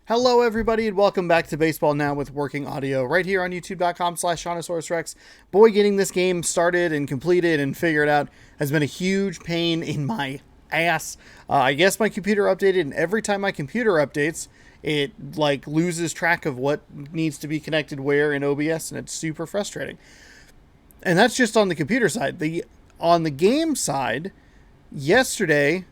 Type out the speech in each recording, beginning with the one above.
Hello, everybody, and welcome back to Baseball Now with Working Audio, right here on youtube.com/ShaunosaurusRex. Boy, getting this game started and completed and figured out has been a huge pain in my ass. I guess my computer updated, and every time my computer updates, it loses track of what needs to be connected where in OBS, and it's super frustrating. And that's just on the computer side. On the game side, yesterday,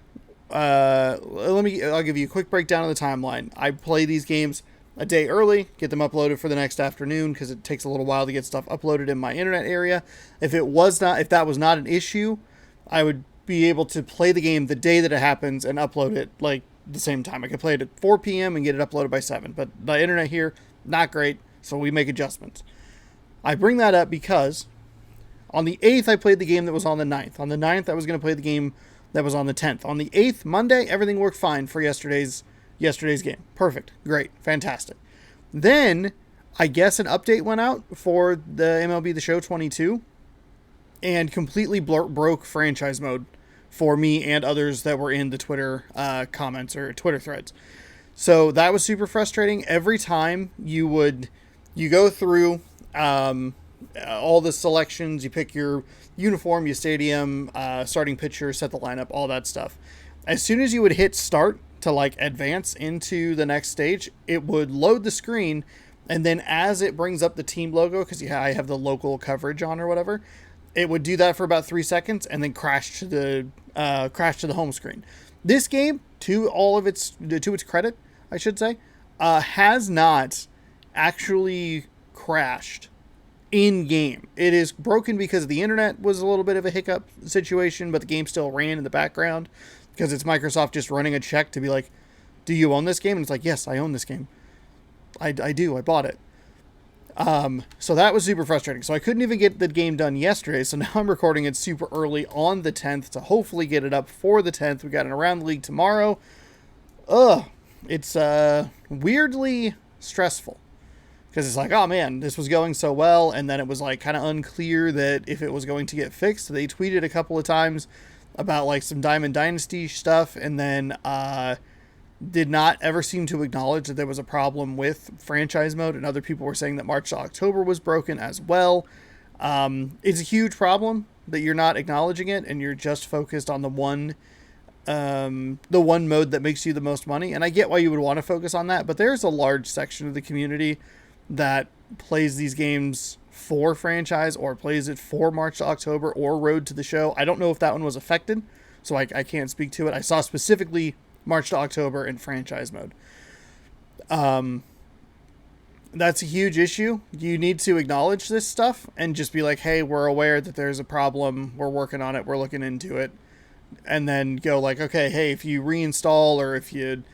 I'll give you a quick breakdown of the timeline. I play these games a day early, get them uploaded for the next afternoon because it takes a little while to get stuff uploaded in my internet area. If that was not an issue, I would be able to play the game the day that it happens and upload it the same time. I could play it at 4 p.m. and get it uploaded by 7, but the internet here, not great, so we make adjustments. I bring that up because on the 8th, I played the game that was on the 9th. On the 9th, I was going to play the game that was on the 10th. On the 8th, Monday, everything worked fine for yesterday's game. Perfect. Great. Fantastic. Then, I guess an update went out for the MLB The Show 22 and completely broke franchise mode for me and others that were in the Twitter comments or Twitter threads. So that was super frustrating. Every time you go through all the selections, you pick your uniform, your stadium, starting pitcher, set the lineup, all that stuff. As soon as you would hit start to advance into the next stage, it would load the screen, and then as it brings up the team logo, because I have the local coverage on or whatever, it would do that for about 3 seconds and then crash to the home screen. This game, to its credit, I should say, has not actually crashed in game. It is broken because the internet was a little bit of a hiccup situation, but the game still ran in the background because it's Microsoft just running a check to be like, do you own this game? And it's like, yes, I own this game. I do. I bought it. So that was super frustrating. So I couldn't even get the game done yesterday. So now I'm recording it super early on the 10th to hopefully get it up for the 10th. We got an around the league tomorrow. It's weirdly stressful. Because it's like, oh man, this was going so well, and then it was kind of unclear that if it was going to get fixed. They tweeted a couple of times about some Diamond Dynasty stuff, and then did not ever seem to acknowledge that there was a problem with franchise mode, and other people were saying that March to October was broken as well. It's a huge problem that you're not acknowledging it, and you're just focused on the one mode that makes you the most money. And I get why you would want to focus on that, but there's a large section of the community that plays these games for franchise or plays it for March to October or Road to the Show. I don't know if that one was affected, so I can't speak to it. I saw specifically March to October in franchise mode. That's a huge issue. You need to acknowledge this stuff and just be like, hey, we're aware that there's a problem. We're working on it. We're looking into it. And then go okay, hey, if you reinstall or if you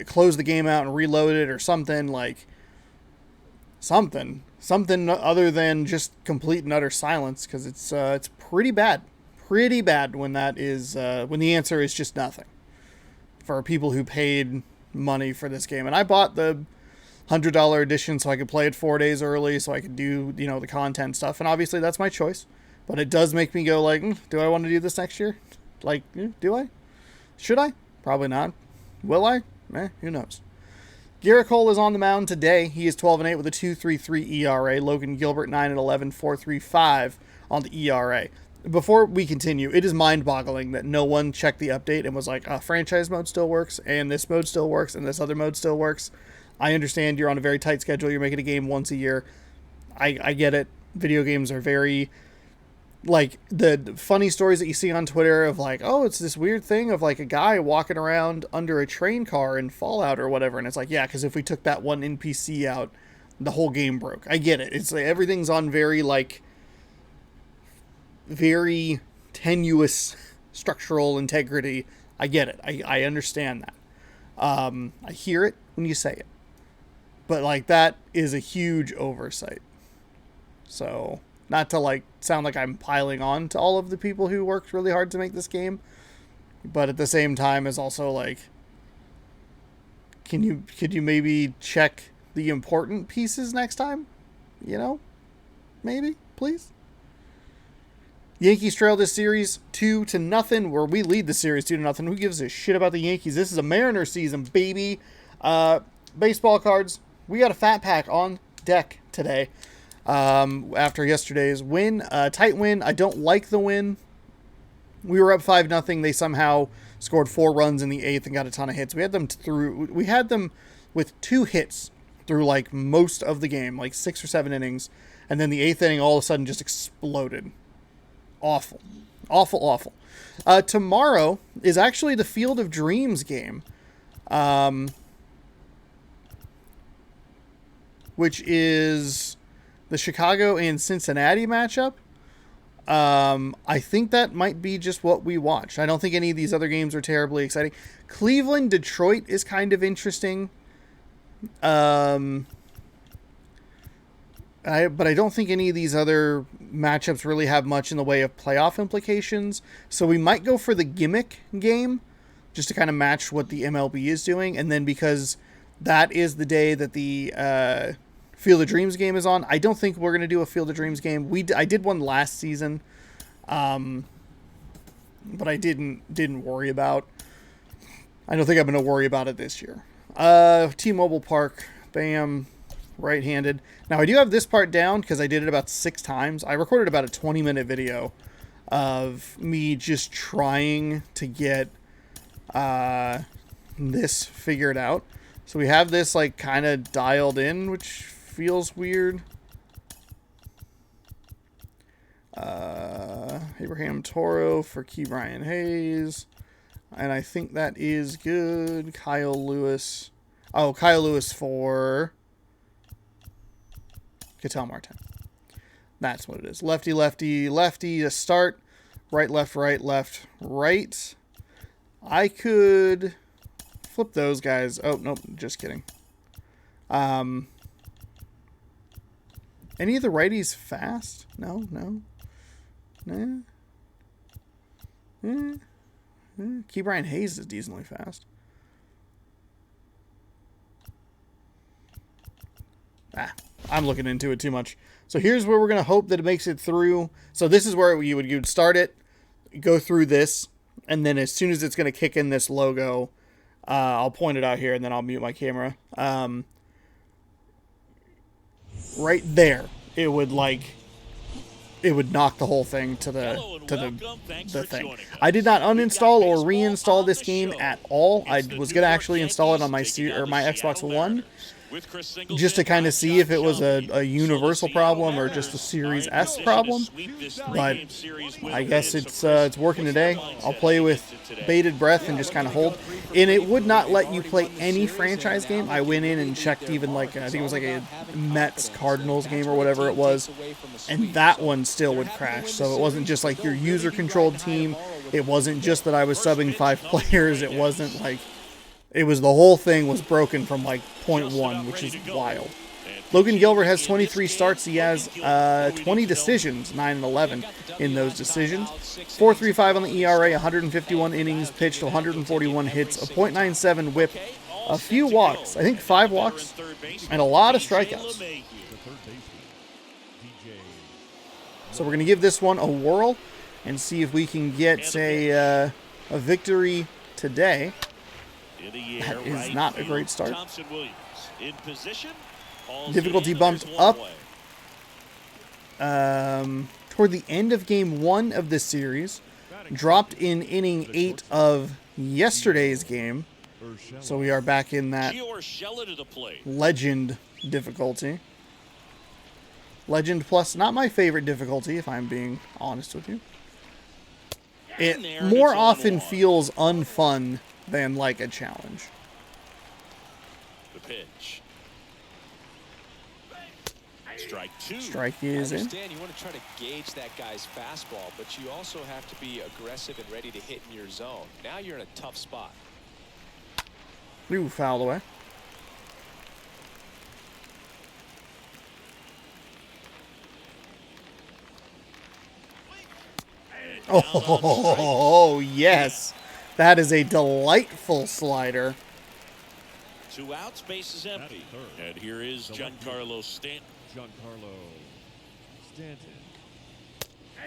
close the game out and reload it or something, something other than just complete and utter silence, because it's pretty bad when that is when the answer is just nothing for people who paid money for this game. And I bought the $100 edition so I could play it 4 days early, so I could do the content stuff, and obviously that's my choice, but it does make me go do I want to do this next year? Do I? Should I? Probably not. Will I? Who knows. Garrett Cole is on the mound today. He is 12-8 with a 2.33 ERA. Logan Gilbert 9-11, 4.35 on the ERA. Before we continue, it is mind-boggling that no one checked the update and was like, franchise mode still works, and this mode still works, and this other mode still works. I understand you're on a very tight schedule. You're making a game once a year. I get it. Video games are very... the funny stories that you see on Twitter of it's this weird thing of a guy walking around under a train car in Fallout or whatever, and it's yeah, because if we took that one NPC out, the whole game broke. I get it. It's everything's on very very tenuous structural integrity. I get it. I understand that. I hear it when you say it, but that is a huge oversight. So, not to sound like I'm piling on to all of the people who worked really hard to make this game, but at the same time is also could you maybe check the important pieces next time? Maybe, please. Yankees trail this series 2-0, where we lead the series 2-0. Who gives a shit about the Yankees? This is a Mariner season, baby. baseball cards. We got a fat pack on deck today after yesterday's win. Tight win. I don't like the win. We were up 5-0. They somehow scored 4 runs in the 8th and got a ton of hits. We had them with 2 hits through like most of the game, like 6 or 7 innings, and then the 8th inning all of a sudden just exploded. Awful. Tomorrow is actually the Field of Dreams game, which is the Chicago and Cincinnati matchup. I think that might be just what we watch. I don't think any of these other games are terribly exciting. Cleveland, Detroit is kind of interesting. But I don't think any of these other matchups really have much in the way of playoff implications. So we might go for the gimmick game just to kind of match what the MLB is doing. And then because that is the day that the Field of Dreams game is on, I don't think we're going to do a Field of Dreams game. I did one last season, but I didn't worry about. I don't think I'm going to worry about it this year. T-Mobile Park, bam, right-handed. Now I do have this part down because I did it about 6 times. I recorded about a 20-minute video of me just trying to get this figured out. So we have this like kind of dialed in, which feels weird. Abraham Toro for Key Brian Hayes. And I think that is good. Kyle Lewis. Oh, Kyle Lewis for Ketel Martin. That's what it is. Lefty, lefty, lefty to start. Right, left, right, left, right. I could flip those guys. Oh, nope, just kidding. Any of the righties fast? No. Key Brian Hayes is decently fast. I'm looking into it too much. So here's where we're going to hope that it makes it through. So this is where you would start it, go through this, and then as soon as it's going to kick in this logo, I'll point it out here, and then I'll mute my camera. Right there, it would knock the whole thing to the thing. I did not uninstall or reinstall this game at all. I was going to actually install it on my Xbox One just to kind of see if it was a universal problem or just a Series S problem. But I guess it's working today. I'll play with bated breath and just kind of hold. And it would not let you play any franchise game. I went in and checked even I think it was like a Mets-Cardinals game or whatever it was. And that one still would crash. So it wasn't just like your user-controlled team. It wasn't just that I was subbing 5 players. It wasn't like... It was the whole thing was broken from like 0.1, which is wild. Logan Gilbert has 23 starts. He has 20 decisions, 9-11 in those decisions. 4.35 on the ERA, 151 innings pitched, 141 hits, a .97 whip, a few walks, I think 5 walks, and a lot of strikeouts. So we're going to give this one a whirl and see if we can get a victory today. That is not a great start. Thompson Williams in position. Difficulty bumped up toward the end of game 1 of this series. Dropped in inning 8 of yesterday's game. So we are back in that legend difficulty. Legend plus, not my favorite difficulty, if I'm being honest with you. It more often feels unfun than like a challenge. The pitch. Strike 2. Strike is in. You want to try to gauge that guy's fastball, but you also have to be aggressive and ready to hit in your zone. Now you're in a tough spot. Ooh, fouled away. Oh, yes. That is a delightful slider. 2 outs, base is empty. And here is Giancarlo Stanton.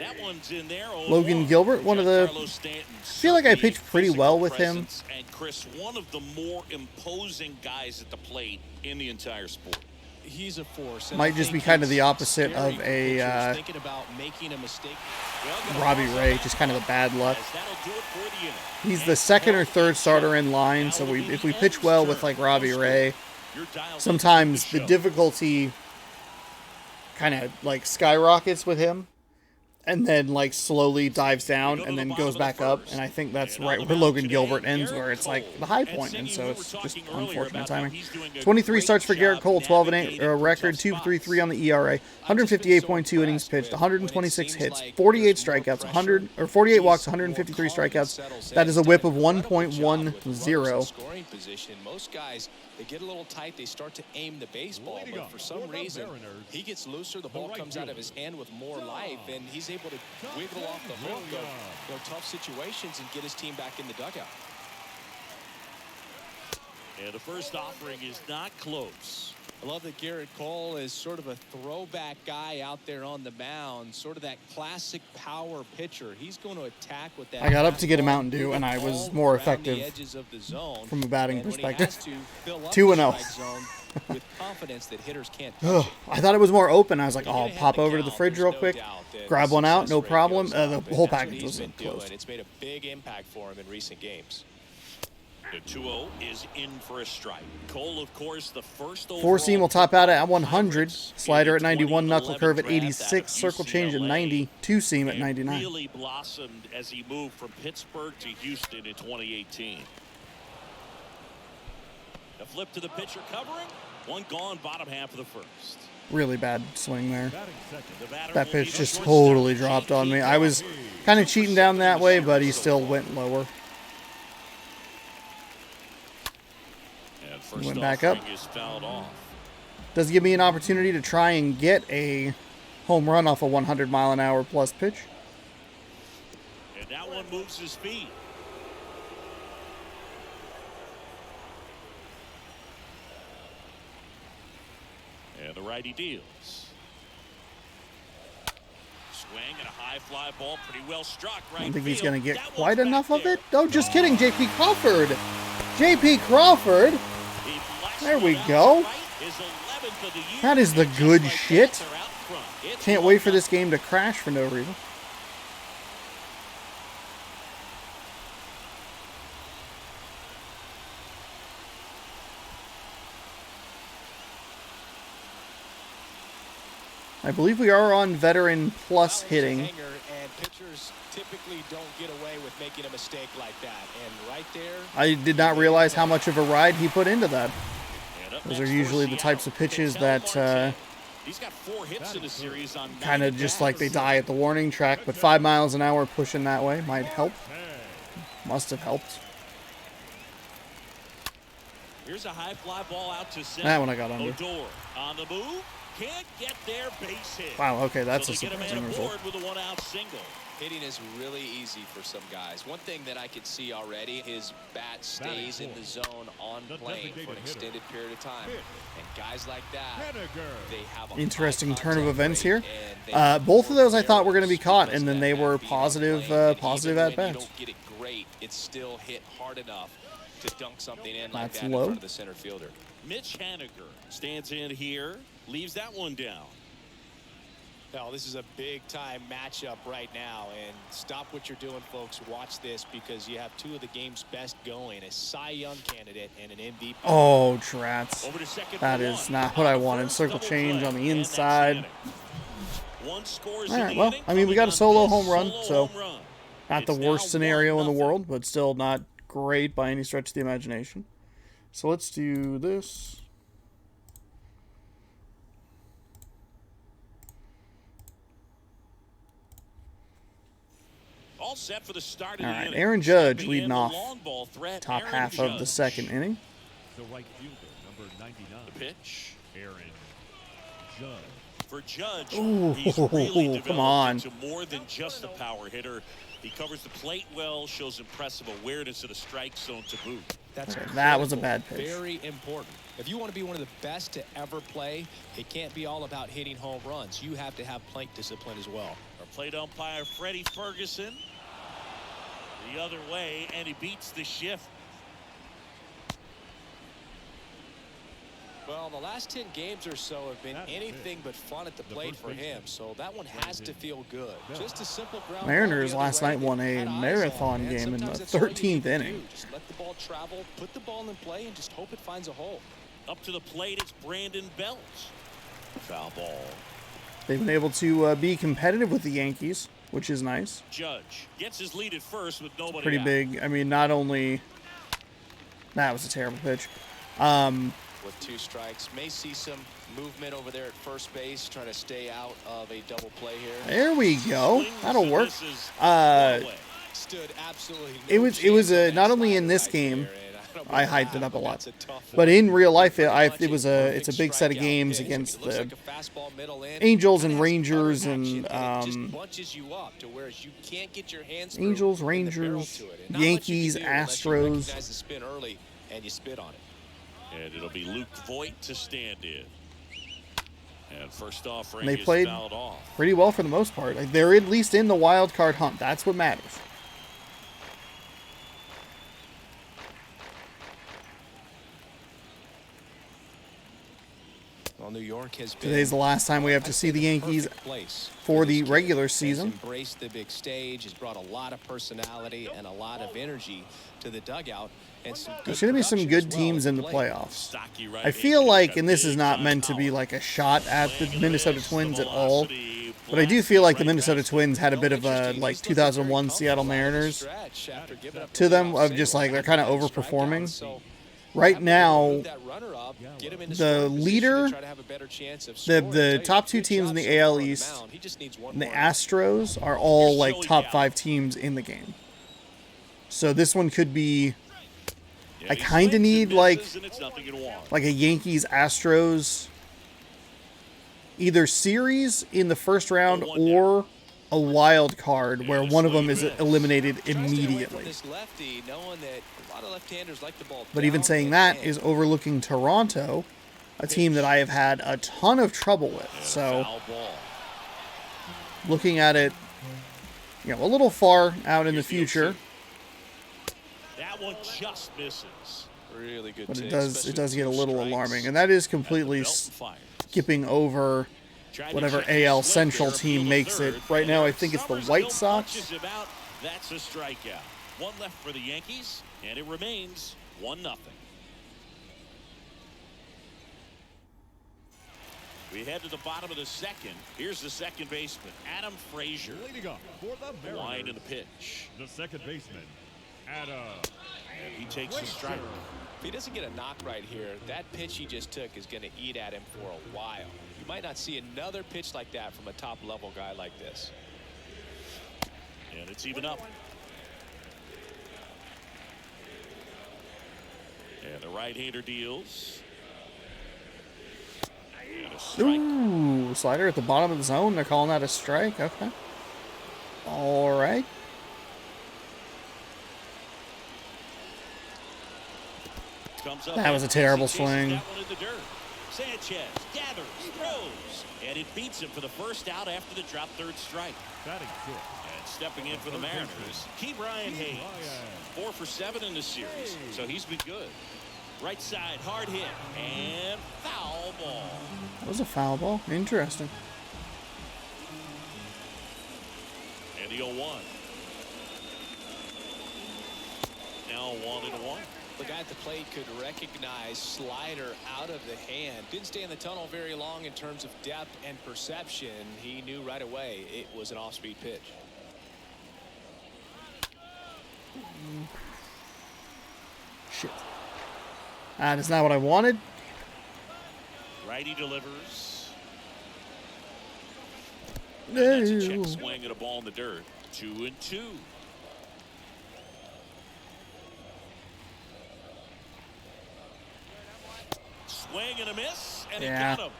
That one's in there. Logan Gilbert, one of the... I feel like I pitched pretty well with him. And Chris, one of the more imposing guys at the plate in the entire sport. He's a force. Might just be kind of the opposite of a Robbie Ray, just kind of the bad luck. He's the second or third starter in line, so if we pitch well with like Robbie Ray, sometimes the difficulty kind of like skyrockets with him, and then like slowly dives down and then goes back up. And I think that's right where Logan Gilbert ends, where it's like the high point, and so it's just unfortunate timing. 23 starts for Garrett Cole, 12-8 record, 2.33 on the ERA, 158.2 innings pitched, 126 hits, 48 strikeouts, 48 walks, 153 strikeouts. That is a WHIP of 1.10. Most guys, they get a little tight, they start to aim the baseball, but for some reason, he gets looser, the ball comes out of his hand with more life, and he's able to wiggle off the hook of tough situations and get his team back in the dugout. And the first offering is not close. I love that Garrett Cole is sort of a throwback guy out there on the mound, sort of that classic power pitcher. He's going to attack with that. I got up to get a Mountain Dew, and I was more effective from a batting perspective. 2-0. With confidence that hitters can't I thought it was more open. I was like, oh, I'll pop over to the fridge real quick, grab one out, no problem. The whole package was closed. It's made a big impact for him in recent games. The 2-0 is in for a strike. Cole, of course, the first overall. Four seam will top out at 100. Slider at 91. Knuckle curve at 86. Circle change at 90. Two seam at 99. Really blossomed as he moved from Pittsburgh to Houston in 2018. A flip to the pitcher covering. One gone, bottom half of the first. Really bad swing there. That pitch just totally dropped on me. I was kind of cheating down that way, but he still went lower. He went back up. Does give me an opportunity to try and get a home run off a 100-mile-an-hour plus pitch. And that one moves his feet. And the righty deals. Swing and a high fly ball, pretty well struck. Right. I don't think he's going to get quite enough of it. Oh, just kidding. J.P. Crawford. J.P. Crawford. There we go. That is the good shit. Can't wait for this game to crash for no reason. I believe we are on veteran plus hitting. And pitchers typically don't get away with making a mistake like that. And right there, I did not realize how much of a ride he put into that. Those are usually the types of pitches that kind of just like they die at the warning track, but 5 miles an hour pushing that way might help. Must have helped. Here's a high fly ball out to center. That one I got under. Odor on the move. Can't get there, base hit. Wow, okay, that's a surprising result. With a 1-out single. Hitting is really easy for some guys. One thing that I could see already, his bat stays in the zone on plane for an extended period of time. And guys like that, they have a interesting turn of events here. Both of those I thought were going to be caught, and then they were positive at bats. You don't get it great, it's still hit hard enough to dunk something in like that in front of the center fielder. Mitch Haniger stands in here, leaves that one down. Well, this is a big-time matchup right now, and stop what you're doing, folks. Watch this, because you have two of the game's best going, a Cy Young candidate and an MVP. Oh, Trats. That is not what I wanted. Circle change on the inside. All right, well, I mean, we got a solo home run, so not the worst scenario in the world, but still not great by any stretch of the imagination. So let's do this. All set for the start All of the right, inning. Aaron Judge Stepping leading in, the off long ball threat, top Aaron half of the Judge. second inning. The right fielder, number 99. The pitch. Aaron Judge. For Judge, Ooh, he's really developed come on. into more than just a power hitter. He covers the plate well, shows impressive awareness of the strike zone to boot. That's Okay, that was a bad pitch. Very important. If you want to be one of the best to ever play, it can't be all about hitting home runs. You have to have plate discipline as well. Plate umpire Freddie Ferguson the other way, and he beats the shift. Well, the last 10 games or so have been anything but fun at the plate for him, so that one has to feel good. Just a simple ground. Mariners last night won a marathon game in the 13th inning. Just let the ball travel, put the ball in play, and just hope it finds a hole. Up to the plate, it's Brandon Belt. Foul ball. They've been able to be competitive with the Yankees, which is nice. Judge gets his lead at first with nobody Pretty out. big. I mean, not only... That was a terrible pitch. With 2 strikes, may see some movement over there at first base, trying to stay out of a double play here. There we go. That'll work. Stood absolutely It was not only in this game, I hyped it up a lot, but in real life, it's a big set of games against the Angels and Rangers and Angels, Rangers, Yankees, Astros. And it'll be Luke Voigt to stand in. And first off, they played off. pretty well for the most part. Like, they're at least in the wild card hunt. That's what matters. Well, New York has been, Today's the last time we have to see the Yankees for the regular season. Has embraced the big stage, has brought a lot of personality and a lot of energy to the dugout. And There's going to be some good teams in the playoffs. I feel like, and this is not meant to be like a shot at the Minnesota Twins at all, but I do feel like the Minnesota Twins had a bit of a like 2001 Seattle Mariners to them, of just like they're kind of overperforming. Right now, the leader, the top 2 teams in the AL East, and the Astros are all like top 5 teams in the game. So this one could be. I kind of need like a Yankees Astros either series in the first round or a wild card where one of them is eliminated immediately. But even saying that is overlooking Toronto, a team that I have had a ton of trouble with. So looking at it, a little far out in the future. That one just misses. Really good. But it does get a little alarming, and that is completely skipping over whatever AL Central team makes it. Right now, I think it's the White Sox. That's a strikeout. One left for the Yankees, and it remains 1-0. We head to the bottom of the second. Here's the second baseman, Adam Frazier. Leading up for the Line in the pitch. The second baseman, Adam. And he takes the strike. If he doesn't get a knock right here, that pitch he just took is going to eat at him for a while. You might not see another pitch like that from a top-level guy like this. And it's even up. And the right-hander deals. And a strike. Ooh, slider at the bottom of the zone. They're calling that a strike. Okay. All right. That was a terrible swing. Sanchez gathers, throws, and it beats him for the first out after the drop third strike. Batting fifth. And stepping in for the Mariners, Brian Hayes. 4 for 7 in the series, so he's been good. Right side, hard hit, and foul ball. That was a foul ball. Interesting. And the 0-1. Now 1-1. The guy at the plate could recognize slider out of the hand. Didn't stay in the tunnel very long in terms of depth and perception. He knew right away it was an off-speed pitch. Shit. That is not what I wanted. Righty delivers. And that's a check swing and a ball in the dirt. 2-2. Swing and a miss, and it got him.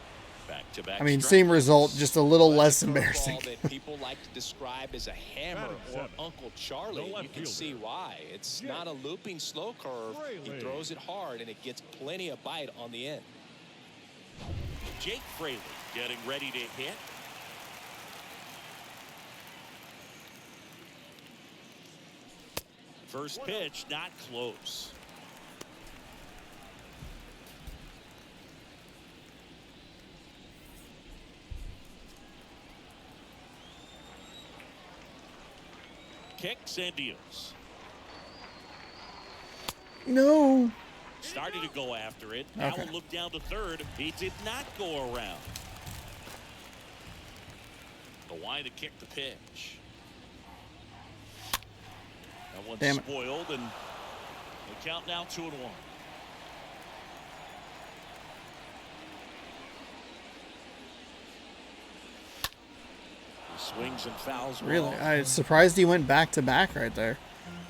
Back-to-back. I mean, strike. same result, just a little less embarrassing. That people like to describe as a hammer or Uncle Charlie. You can see why. It's not a looping slow curve. He throws it hard, and it gets plenty of bite on the end. Jake Fraley getting ready to hit. First pitch, not close. Kicks and deals. No. Starting to go after it. Okay. Allen looked down to third. He did not go around. The line to kick the pitch. That one's Damn it. spoiled, and the count now 2-1. He swings and fouls. Really? well. I was surprised he went back to back right there.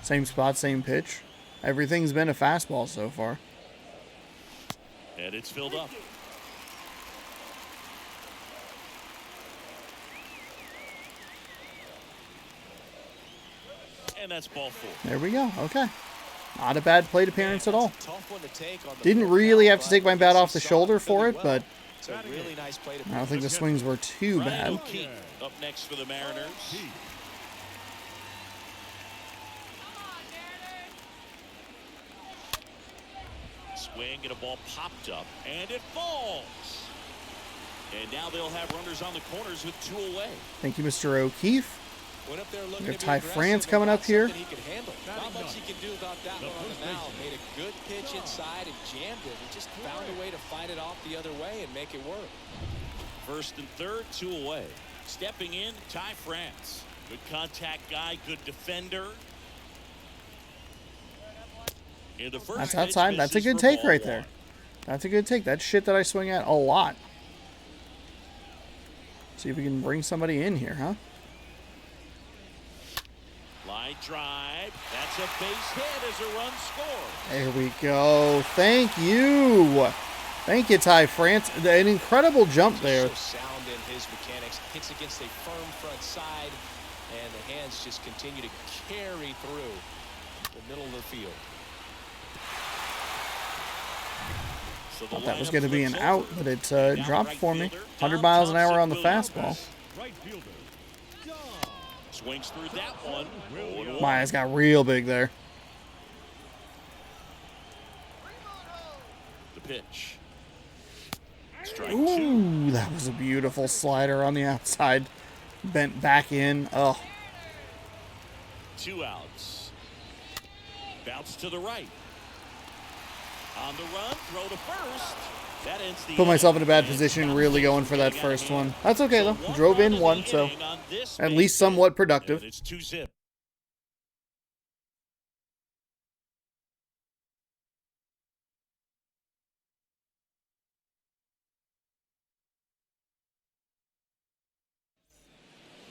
Same spot, same pitch. Everything's been a fastball so far. And it's filled up. And that's ball 4. There we go. Okay. Not a bad plate appearance at all. Tough one to take on the Didn't field really now, have to but take my I bat guess off he the saw shoulder it for really it, but It's a really nice play to I don't think the swings were too Ryan bad. O'Keefe up next for the Mariners. Swing and a ball popped up, and it falls. And now they'll have runners on the corners with 2 away. Thank you, Mr. O'Keefe. Went up there looking We have to be Ty aggressive France and coming got up here. something he could handle. Not much he can do about that one on the mound. Made a good pitch inside and jammed it. He just found a way to fight it off the other way and make it work. First and third, 2 away. Stepping in, Ty France. Good contact guy, good defender. In the first That's pitch, outside. That's a misses good for take ball right 1. there. That's a good take. That's shit that I swing at a lot. See if we can bring somebody in here, huh? Line drive. That's a base hit as a run scores. There we go. Thank you. Thank you, Ty France. An incredible jump there. So sound in his mechanics. Hits against a firm front side, and the hands just continue to carry through the middle of the field. So Thought that was going to lineup be an flips out, over. but it Now dropped right for me. fielder, 100 miles an hour Thompson on the Williams. fastball. Right fielder. Swings through that one. 0-1. My eyes got real big there. The pitch. Strike 2. Ooh, that was a beautiful slider on the outside. Bent back in. Oh, 2 outs. Bounce to the right. On the run, throw to first. That ends the put myself in a bad inning. position, really going for that first one. That's okay though. Drove in one, so at least somewhat productive. It's 2-zip.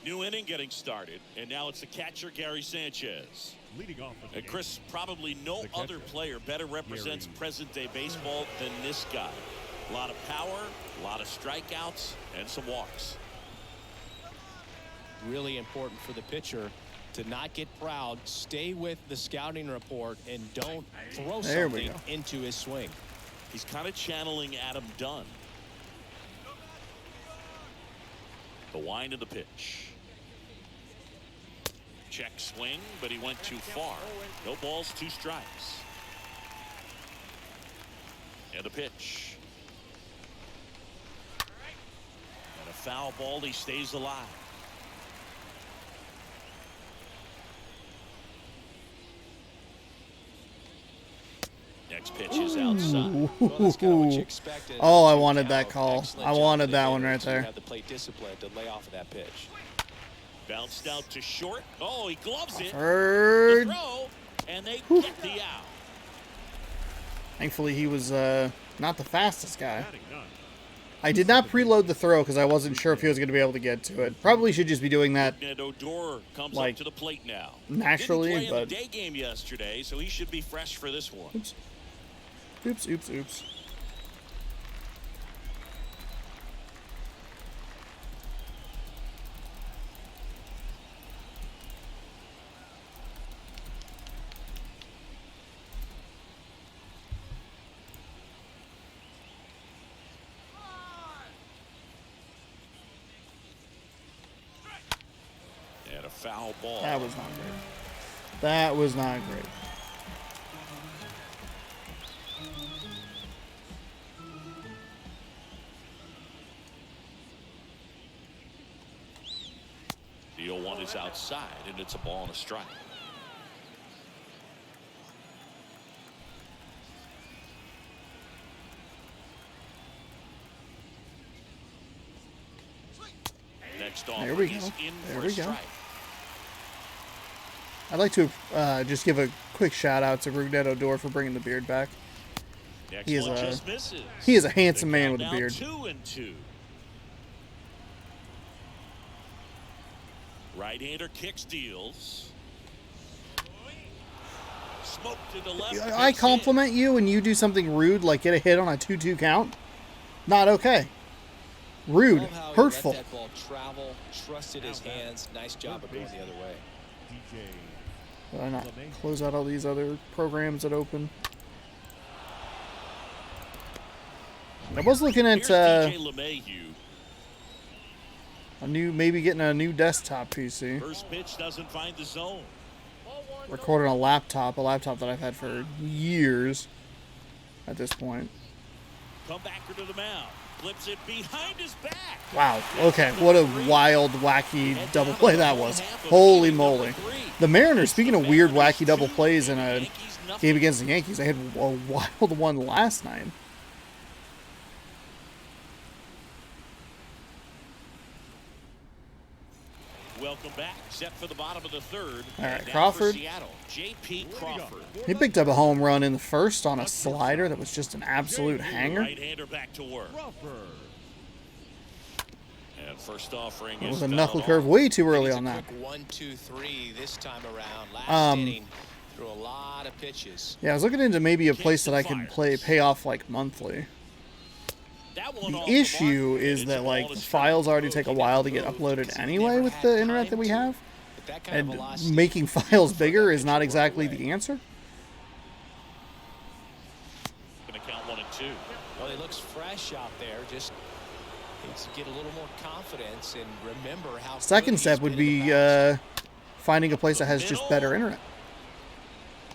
New inning getting started, and now it's the catcher, Gary Sanchez. Leading off with the And Chris, probably no The catcher, other player better represents Gary. present-day baseball than this guy. A lot of power, a lot of strikeouts, and some walks. Really important for the pitcher to not get proud, stay with the scouting report, and don't throw There we something into his swing. He's kind of channeling Adam Dunn. The wind of the pitch. Check swing, but he went too far. No balls, 2 strikes. And the pitch. And a foul ball, he stays alive. Next pitch is outside. Well, that's kind of what you expected. Oh, I Gallo. wanted that call. Excellent I job wanted of the that one hitter right to there. have the plate discipline to lay off of that pitch. Bounced out to short. Oh, he gloves it. The Third. throw, and they get the out. Thankfully, he was not the fastest guy. batting none. I did not preload the throw because I wasn't sure if he was going to be able to get to it. Probably should just be doing that And Odor comes Like, up to the plate now. naturally, Didn't play in but- the day game yesterday, so he should be fresh for this one. Oops. Oops, oops, oops. And a foul ball. That was not good. That was not great. The 0-1 is outside, and it's a ball and a strike. Next offer There we go. is in There for we a go. strike. I'd like to just give a quick shout out to Rugnet Odor for bringing the beard back. Next He is one a just misses. he is a handsome The man count with a now beard. 2-2. Right-hander kicks, deals. Smoke to the left. I picks compliment you and you do something rude like get a hit on a 2-2 count. Not okay. Rude, Love how he hurtful. let that ball travel, trusted his hands. Nice job of going the other way. Did I not close out all these other programs that open? I was looking Here's at DJ LeMahieu. maybe getting a new desktop PC. First pitch doesn't find the zone. Recording a laptop that I've had for years at this point. Comebacker to the mound. Flips it behind his back. Wow. Okay. What a wild, wacky double play that was. Holy moly. The Mariners, speaking of weird, wacky double plays in a game against the Yankees, they had a wild one last night. Welcome back. Set for the bottom of the third. All right, And now Crawford. for Seattle, J.P. Crawford. He picked up a home run in the first on a slider that was just an absolute hanger. Right-hander back to work. And first offering It is was a fouled knuckle off. curve way too early It's a on that. quick 1-2-3 this time around. Last inning, threw a lot of pitches. Yeah, I was looking into maybe a place that I could pay off like monthly. That one The off issue mark, and is it's that a like ball the to strike. files already take a while to get uploaded anyway with the internet that we have, But that kind of and velocity, making files bigger is not exactly the answer. Gonna count 1-2. well, he looks fresh out there. Just needs to get a little more confidence and remember how Second good step he's would been in be the past. finding a place that has just better internet,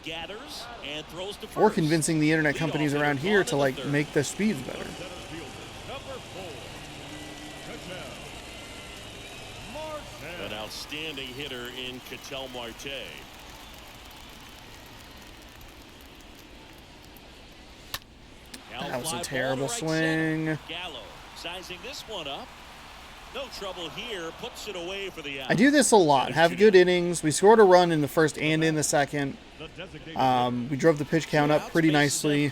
Gathers and throws to first. or convincing the internet companies around here to like make the speeds better. An outstanding hitter in Ketel Marte. Now That was fly a ball terrible to right swing. center. Gallo sizing this one up. No trouble here. Puts it away for the out. I do this a lot. Have good innings. We scored a run in the first and in the second. We drove the pitch count up pretty nicely.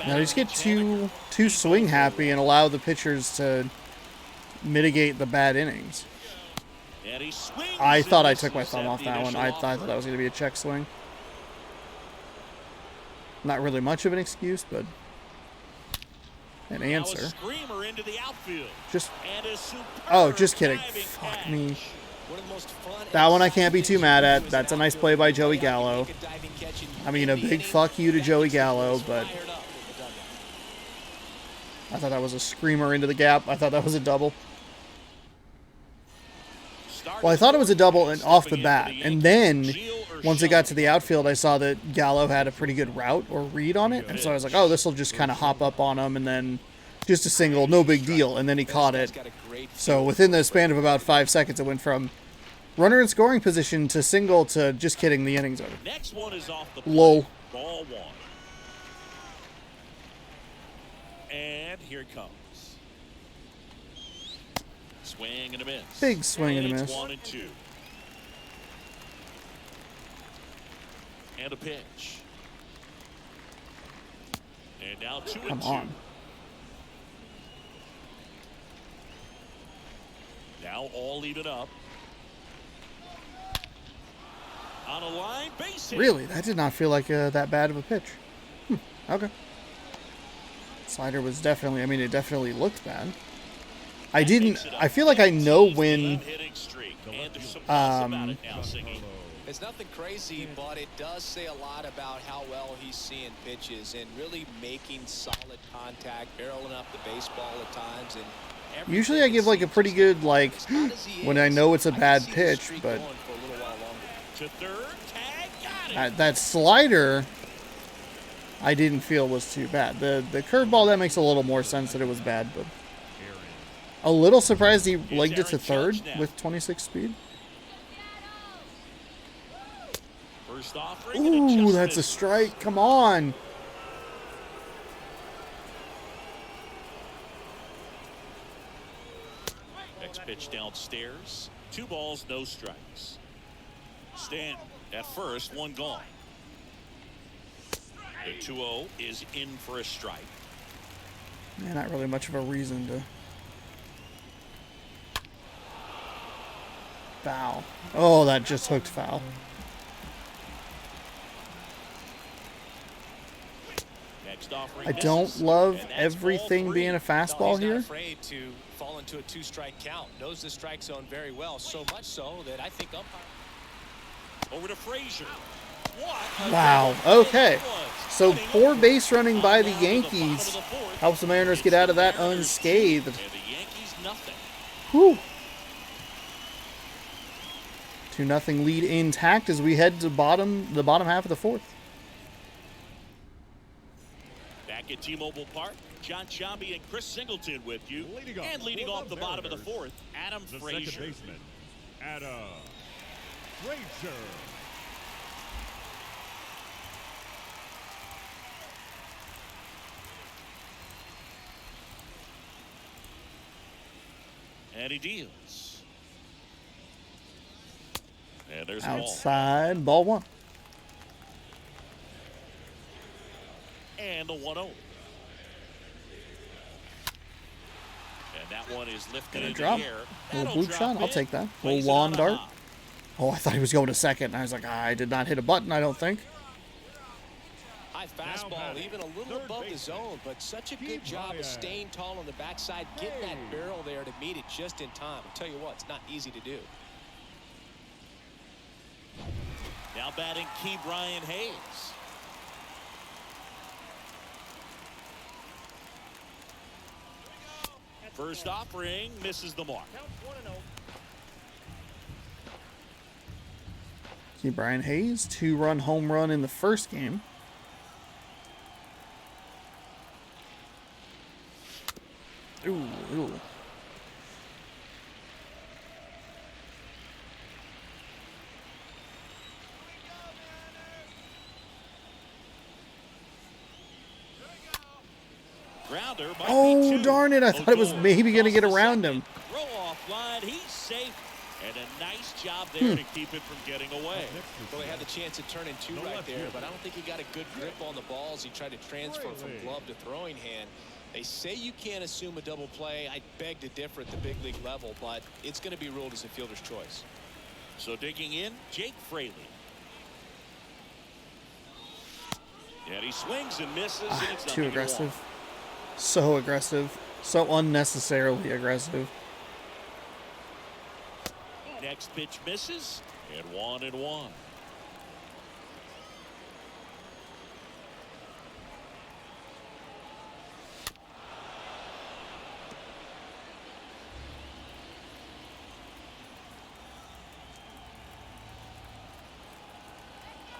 Now just get too swing happy and allow the pitchers to mitigate the bad innings. And he swings I thought I and took my misses thumb at off the that one. initial I thought offer. that was going to be a check swing. Not really much of an excuse, but an Now a answer. screamer into the outfield. Just And a superb oh, just kidding. diving Fuck catch. me. One of the most fun That one I can't be exciting too mad things at. to do That's a is nice out play there by and Joey make Gallo. a diving catch and I mean, a end the big inning. fuck you to Joey Gallo, but Fired up with the dugout. I thought that was a screamer into the gap. I thought that was a double. Well, I thought it was a double and off the bat, and then once it got to the outfield, I saw that Gallo had a pretty good route or read on it, and so I was like, oh, this will just kind of hop up on him, and then just a single, no big deal, and then he caught it. Got a great So within the span of about 5 seconds, it went from runner in scoring position to single to just kidding, the inning's over. Next one is off the Lol. ball one. And here it comes. Swing and a miss. Big swing and a It's miss. 1-2. And a pitch. And now 2-2. Come on. Now all even up. On a line, base hit. Really? That did not feel like that bad of a pitch. Okay. Slider was definitely, I mean, it definitely looked bad. I feel like I know when, It's nothing crazy, but it does say a lot about how well he's seeing pitches and really making solid contact, barreling up the baseball at times. And usually I give like a pretty good, like, when I know it's a bad pitch, but to third, tag, That slider, I didn't feel was too bad. The curveball, that makes a little more sense that it was bad, but a little surprised he legged it to third with 26 speed. First offering, Ooh, that's a strike. Come on. Next pitch downstairs. 2 balls, no strikes. Stanton at first, 1 gone. The 2-0 is in for a strike. Man, not really much of a reason to foul. Oh, that just hooked foul. Next offering I don't misses, love and that's everything ball 3. being a fastball He's not here. afraid to fall into a 2-strike count. Knows the strike zone very well, so much so that I think umpire. Over to Frazier. What a Wow. double play Okay. that was. So Inning poor base running by the on down to the bottom Yankees of the 4th. helps the Mariners get It's out of the that Mariners unscathed. 2 and the Yankees nothing. Whew. 2-0 lead intact as we head to the bottom half of the 4th. Back at T-Mobile Park, John Sciambi and Chris Singleton with you. Leading And leading off the bottom of the 4th, Adam The Frazier. second baseman, Adam Frazier. And he deals. And there's a ball. Outside, ball 1. And the 1-0. And that one is lifted Gonna in drop. the air. Little That'll blue drop shot. I'll in. take that. Plays Little it lawn on a dart. hop. Oh, I thought he was going to second. I was like, I did not hit a button, I don't think. High fastball, even a little third above the baseman, zone, but such a good Keith job Ryan. of staying tall on the backside, getting that barrel there to meet it just in time. I'll tell you what, it's not easy to do. Now batting Key Brian Hayes. First offering misses the mark. See Brian Hayes, 2-run home run in the first game. Ooh. Grounder might be Oh, 2. darn it. I thought it was O'Donnell maybe going to calls get the around second. him. Throw off line. He's safe. And a nice job there to keep it from getting away. Well, they had the chance at turning 2 right there, but I don't think he got a good grip on the balls. He tried to transfer from glove to throwing hand. They say you can't assume a double play. I beg to differ at the big league level, but it's going to be ruled as a fielder's choice. So digging in, Jake Fraley. And he swings and misses. And it's Too 0-1. aggressive. So aggressive. So unnecessarily aggressive. Next pitch misses. And 1-1.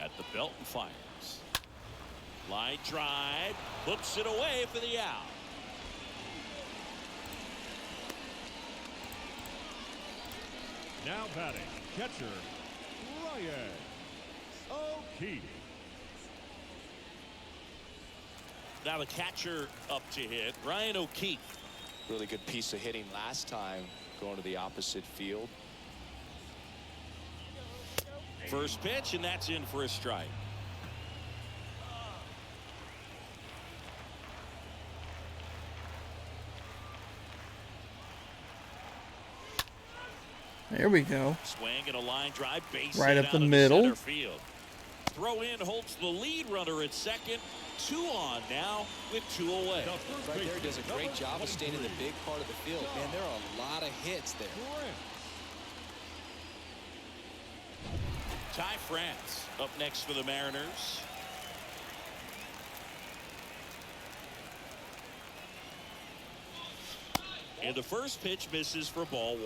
At the belt and fires. Line drive. Hooks it away for the out. Now batting, catcher, Ryan O'Keefe. Now the catcher up to hit, Ryan O'Keefe. Really good piece of hitting last time, going to the opposite field. First pitch, and that's in for a strike. There we go. Swing and a line drive, base Right hit up the out of middle. center field. Throw in holds the lead runner at second. 2 on now with 2 away. Right there, does a great job of staying in the big part of the field. Man, there are a lot of hits there. Ty France up next for the Mariners. And the first pitch misses for ball 1.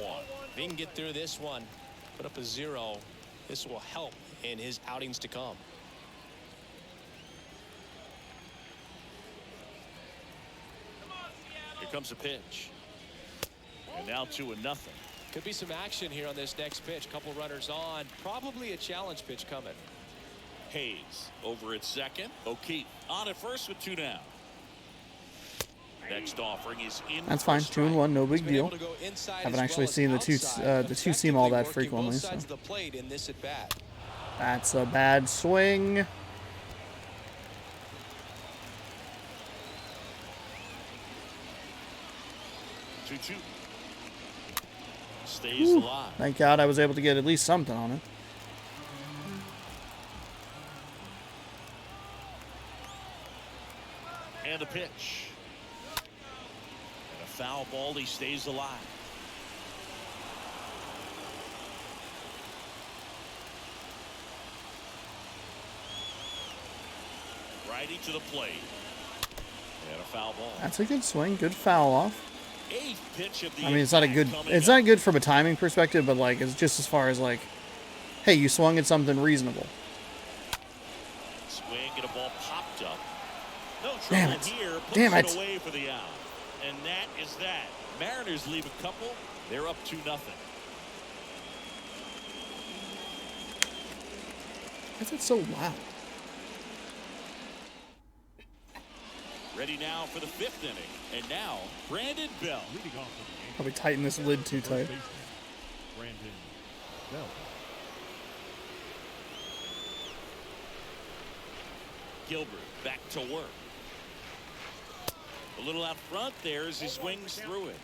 If he can get through this one, put up a 0, this will help in his outings to come. comes a pitch. And now 2-0. Could be some action here on this next pitch. Couple runners on. Probably a challenge pitch coming. Hayes over at second. O'Keefe on at first with 2 down. Next offering is in. That's fine. 2-1, no big deal. Haven't actually seen the two seam all that frequently. So. That's a bad swing. 2-2. Stays alive. Thank God I was able to get at least something on it. And a pitch. And a foul ball. He stays alive. Righty to the plate. And a foul ball. That's a good swing. Good foul off. Eighth pitch of the I mean, it's not good from a timing perspective, but like it's just as far as like, hey, you swung at something reasonable. Swing and a ball popped up. No trouble Damn it. here. Puts Damn it. it away for the out. And that is that. Mariners leave a couple. They're up 2-0. Why is it so loud? Ready now for the 5th inning. And now, Brandon Bell. Leading off for the Yankees, Probably tighten this lid too tight. Brandon Bell. Gilbert back to work. A little out front there as he swings through it.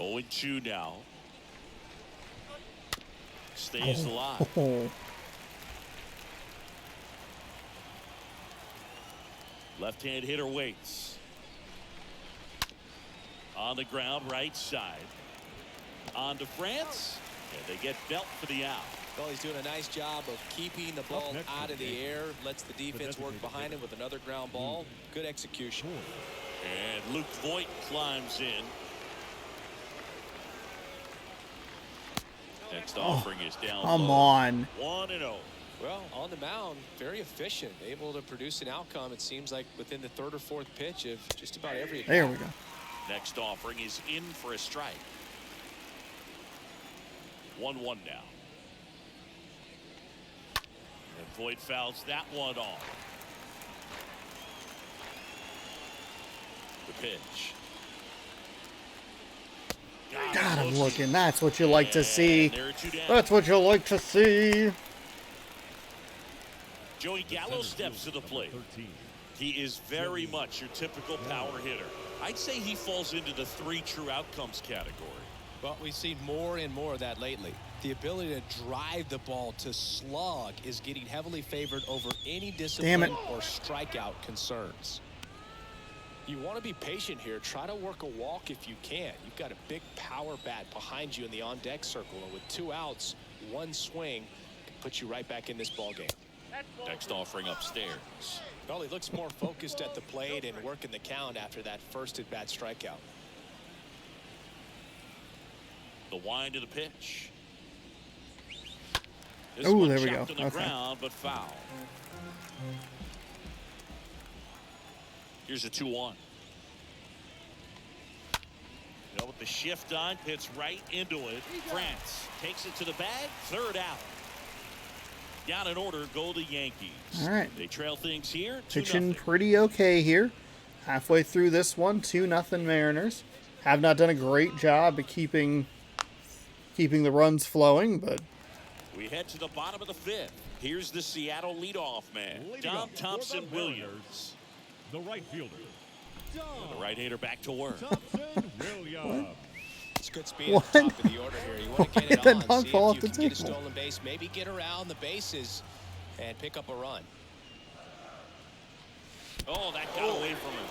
Oh, 2 now. Stays alive. Oh. Left-hand hitter waits. On the ground, right side. On to France. And they get Belt for the out. Well, he's doing a nice job of keeping the ball out of the air. Lets the defense work behind him with another ground ball. Good execution. And Luke Voigt climbs in. Next offering is down Come low. on. 1-0. Well, on the mound, very efficient, able to produce an outcome. It seems like within the 3rd or 4th pitch of just about every. There we go. Next offering is in for a strike. 1-1 now. And Voigt fouls that one off. The pitch. God, I'm looking. That's what you like to see. There are 2 down. That's what you like to see. Joey Gallo steps to the plate. He is very much your typical power hitter. I'd say he falls into the 3 true outcomes category. Well, we've seen more and more of that lately. The ability to drive the ball to slug is getting heavily favored over any discipline or strikeout concerns. You want to be patient here. Try to work a walk if you can. You've got a big power bat behind you in the on-deck circle, and with 2 outs, 1 swing can put you right back in this ball game. Next offering upstairs. Well, he looks more focused at the plate and working the count after that first at-bat strikeout. The wind of the pitch. Oh, there we go. On the Okay. ground, but foul. Here's a 2-1. With the shift on, hits right into it. France takes it to the bag. 3rd out. Down in order go the Yankees. All right. They trail things here. 2-0. Pitching pretty okay here. Halfway through this one, 2-0 Mariners. Have not done a great job of keeping the runs flowing, but We head to the bottom of the 5th. Here's the Seattle leadoff man, Thompson Williams. The right fielder. The right-hander back to work. Thompson Williams. It's good speed at the top of the order here. You want to get it That on, dog see fall if off you the can get a table. stolen base, maybe get around the bases and pick up a run. Oh, that got away from him.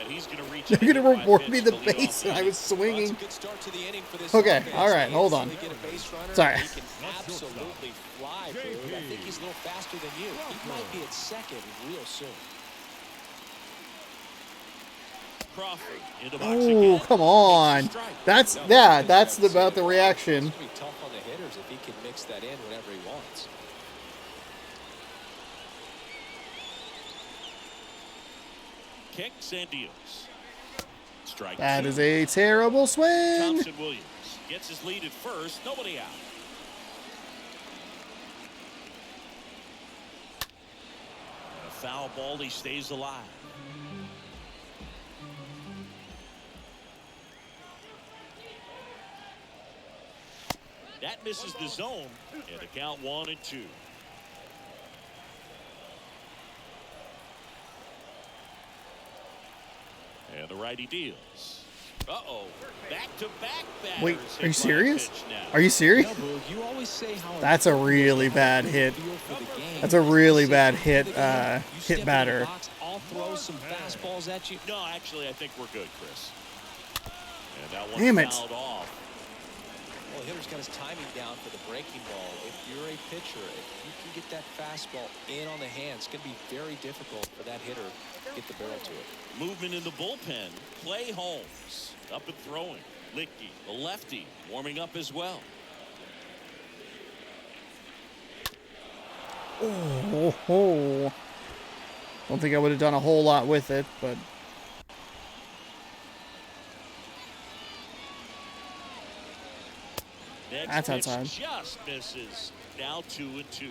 And he's going to reach. You're going to reward me the base, and I was swinging. Well, that's a good start to the inning for this Okay, offense. all right, They hold on. instantly get a base runner. Sorry. He can absolutely fly, Drew. I think he's a little faster than you. He might be at second real soon. Crawford into box Oh, again. come on. Takes a strike. That's about the reaction. It's going to be tough on the hitters if he can mix that in whenever he wants. Kicks and deals. Strike That two. is a terrible swing. Thompson Williams gets his lead at first. Nobody out. A foul ball. He stays alive. That misses the zone. And the count 1-2. And the righty deals. Uh-oh. Back-to-back batters. Wait, hit are you by a serious? pitch now. Are you serious? No, Boog, you always say how That's a really bad hit. feel for the game. That's a really bad hit, You step hit in batter. the box, I'll throw some fastballs at you. No, actually, I think we're good, Chris. And that one Damn it. fouled off. Well, the hitter's got his timing down for the breaking ball. If you're a pitcher, if you can get that fastball in on the hands, it's going to be very difficult for that hitter to get the barrel to it. Movement in the bullpen. Clay Holmes up and throwing. Licky, the lefty, warming up as well. Oh. Don't think I would have done a whole lot with it, but Next That's pitch outside. just misses. Now 2-2.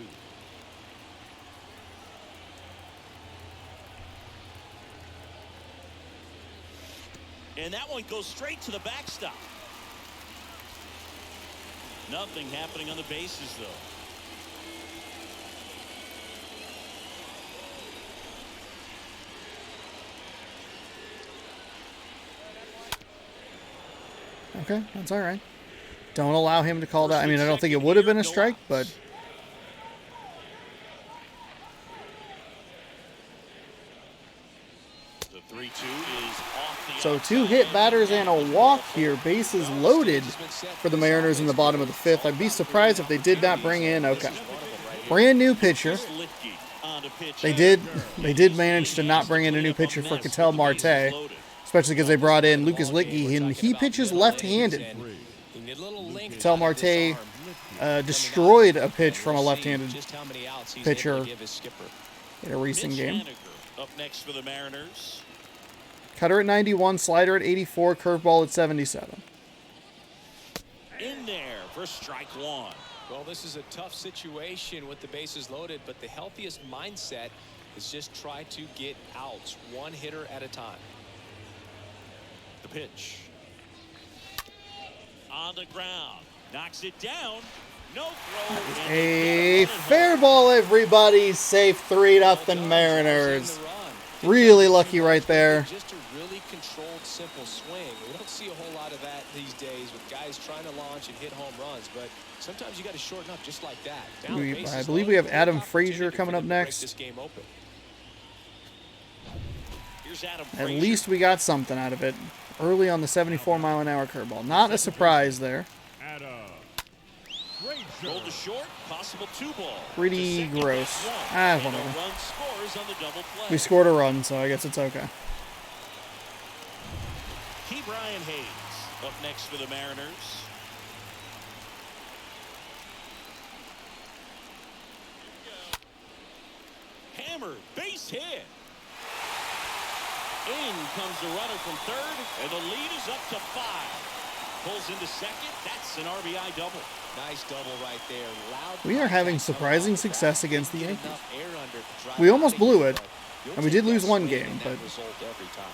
And that one goes straight to the backstop. Nothing happening on the bases, though. okay, that's all right. Don't allow him to call that. I mean, I don't think it would have been a strike, but The 3-2 is off the so outside. 2 hit batters and a walk here. Bases loaded for the Mariners in the bottom of the 5th. I'd be surprised if they did not bring in, okay, brand new pitcher. Licky on to pitch. They did manage to not bring in a new pitcher for Ketel Marte, especially because they brought in Lucas Licky, and he pitches left-handed. Ketel Marte destroyed a pitch from a left-handed pitcher in a recent game. Up next for the Mariners. Cutter at 91, slider at 84, curveball at 77. In there for strike one. Well, this is a tough situation with the bases loaded, but the healthiest mindset is just try to get outs, one hitter at a time. The pitch. On the ground. Knocks it down. No throw. and A they get fair ball, everybody. Safe 3-0 Mariners. Really lucky right there. Just a really controlled, simple swing. We don't see a whole lot of that these days with guys trying to launch and hit home runs, but sometimes you got to shorten up just like that. Down bases I believe we have loaded, Adam great Frazier opportunity coming for up them to break next. this game open. Here's Adam At Frazier. least we got something out of it early on the 74-mile-an-hour curveball. Not a surprise there. Adam Rolled to short. Possible 2-ball. Pretty To second, gross. that's one. Ah, And whatever. a run scores on the double play. We scored a run, so I guess it's okay. Key Brian Hayes up next for the Mariners. Hammered, base hit. In comes the runner from third, and the lead is up to 5. Pulls into second. That's an RBI double. Nice double right there. Loud We are having contact surprising coming off the bat. success against the Get Yankees. enough air under to drive We almost out blew here, it, but you'll and we take did lose that one swing game, and that but result every time.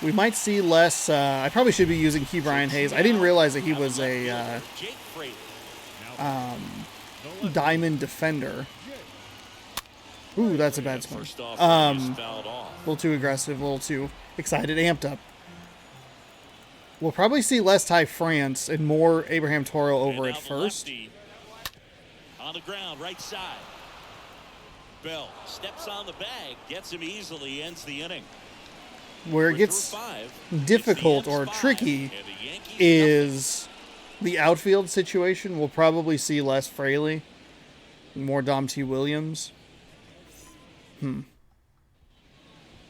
we might see less. I probably should be using Key Brian Hayes. I didn't realize that he was a Jake Fraley. diamond defender. Ooh, that's a bad swing. First off, A fouled off. little too aggressive, a little too excited, amped up. We'll probably see less Ty France and more Abraham Toro over And at now the first. lefty. On the ground, right side. Bell steps on the bag, gets him easily, ends the inning. Where it We're gets through 5. It's difficult the or ends 5, tricky and the Yankees is the outfield situation. We'll probably see less Fraley More Thompson Williams.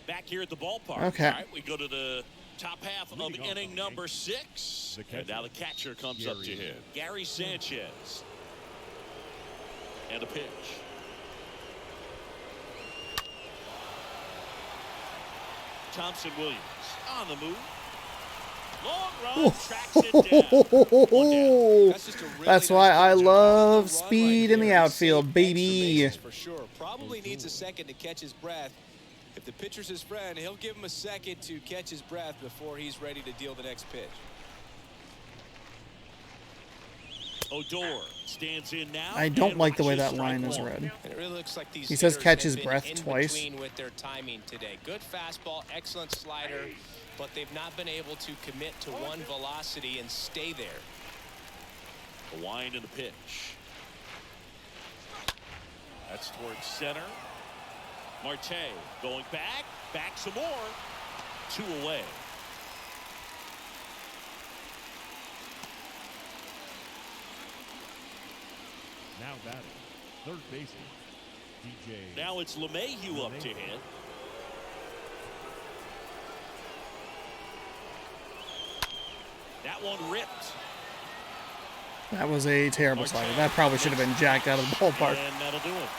Back here at the ballpark. Okay. All right, we go to the top half of inning number 6. And now the catcher comes up to hit. Gary Sanchez. And a pitch. Thompson Williams on the move. Long run, tracks it down. One down. That's just a really That's nice why I catch. love Run speed in the there. He outfield, saved baby. extra bases for sure. Probably needs a second to catch his breath. If the pitcher's his friend, he'll give him a second to catch his breath before he's ready to deal the next pitch. Odor stands in now. I don't and like the way watches that line strike is one. read. And it really looks like these He says hitters catch have his been breath in twice. between with their timing today. Good fastball, excellent slider, but they've not been able to commit to one velocity and stay there. The wind and the pitch. That's towards center. Marte going back some more. 2 away. Now batting, third baseman, DJ. Now it's LeMahieu up to hit. That one ripped. That was a terrible slider. That probably should have been jacked out of the ballpark. And that'll do it.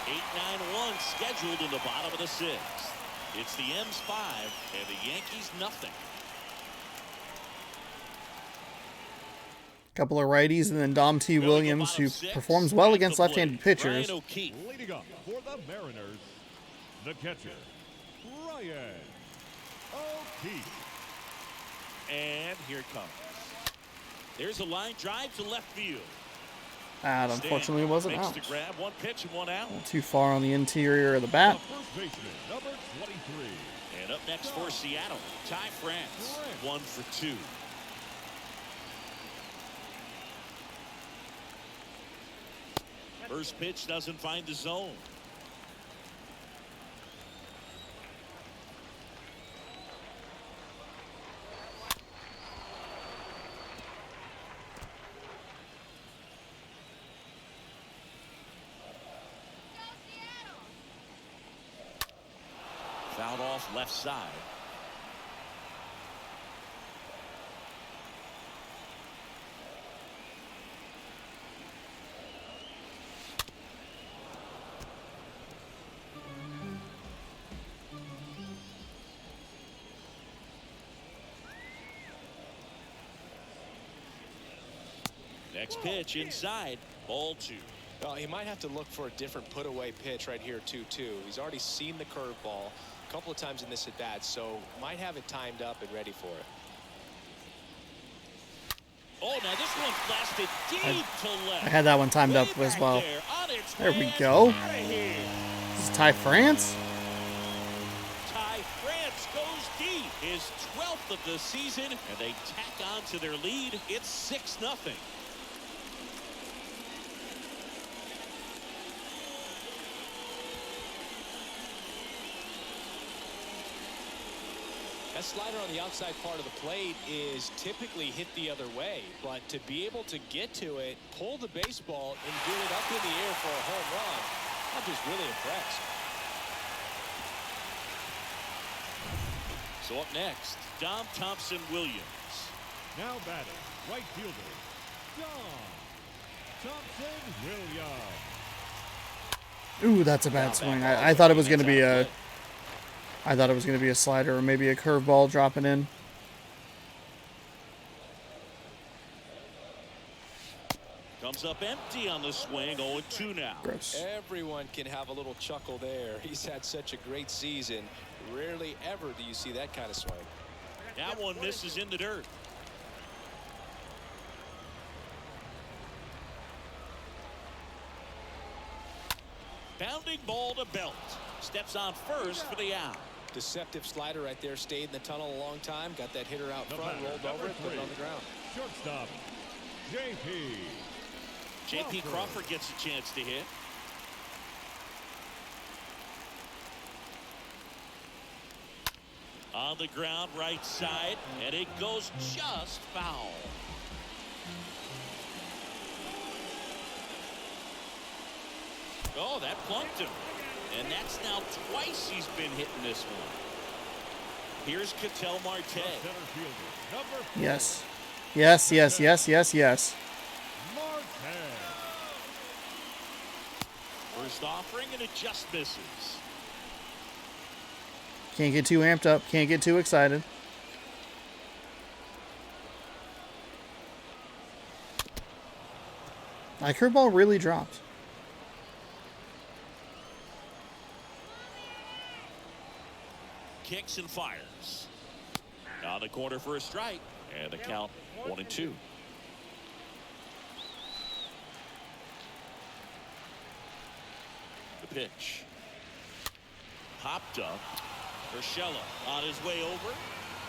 8-9-1 scheduled in the bottom of the 6th. It's the M's 5 and the Yankees nothing. Couple of righties, and then Dom T. Williams, who performs well against left-handed pitchers. Ryan O'Keefe. Leading up for the Mariners, the catcher, Ryan O'Keefe. And here it comes. There's a line drive to left field. That unfortunately wasn't Makes out. the grab, 1 pitch and 1 out. Too far on the interior of the bat. The first baseman, number 23. And up next for Seattle, Ty France, 1 for 2. First pitch doesn't find the zone. Fouled off left side. Next pitch inside, ball 2. Well, he might have to look for a different put-away pitch right here, 2-2. He's already seen the curveball a couple of times in this at-bat, so might have it timed up and ready for it. Oh, now this one blasted deep to left. I had that one timed up Way as back well. There we go. Outta here. This is Ty France. Ty France goes deep. His 12th of the season, and they tack on to their lead. It's 6-0. That slider on the outside part of the plate is typically hit the other way, but to be able to get to it, pull the baseball, and get it up in the air for a home run, I'm just really impressed. So up next, Dom Thompson Williams. Now batting, right fielder, Dom Thompson Williams. Ooh, that's a bad swing. I thought it was going to be a... I thought it was going to be a slider or maybe a curveball dropping in. Comes up empty on the swing, 0-2 now. Gross. Everyone can have a little chuckle there. He's had such a great season. Rarely ever do you see that kind of swing. That one misses in the dirt. Bounding ball to Belt. Steps on first for the out. Deceptive slider right there. Stayed in the tunnel a long time. Got that hitter out front. Rolled over it. Put it on the ground. Shortstop, J.P. J.P. Crawford gets a chance to hit. On the ground, right side, and it goes just foul. Oh, that plunked him. And that's now twice he's been hitting this one. Here's Ketel Marte. Center fielder, number 4, Yes. Yes, yes, yes, yes, yes. Marte. First offering, and it just misses. Can't get too amped up. Can't get too excited. My curveball really dropped. Kicks and fires. On the corner for a strike. And the count 1-2. The pitch. Popped up. Urshela on his way over.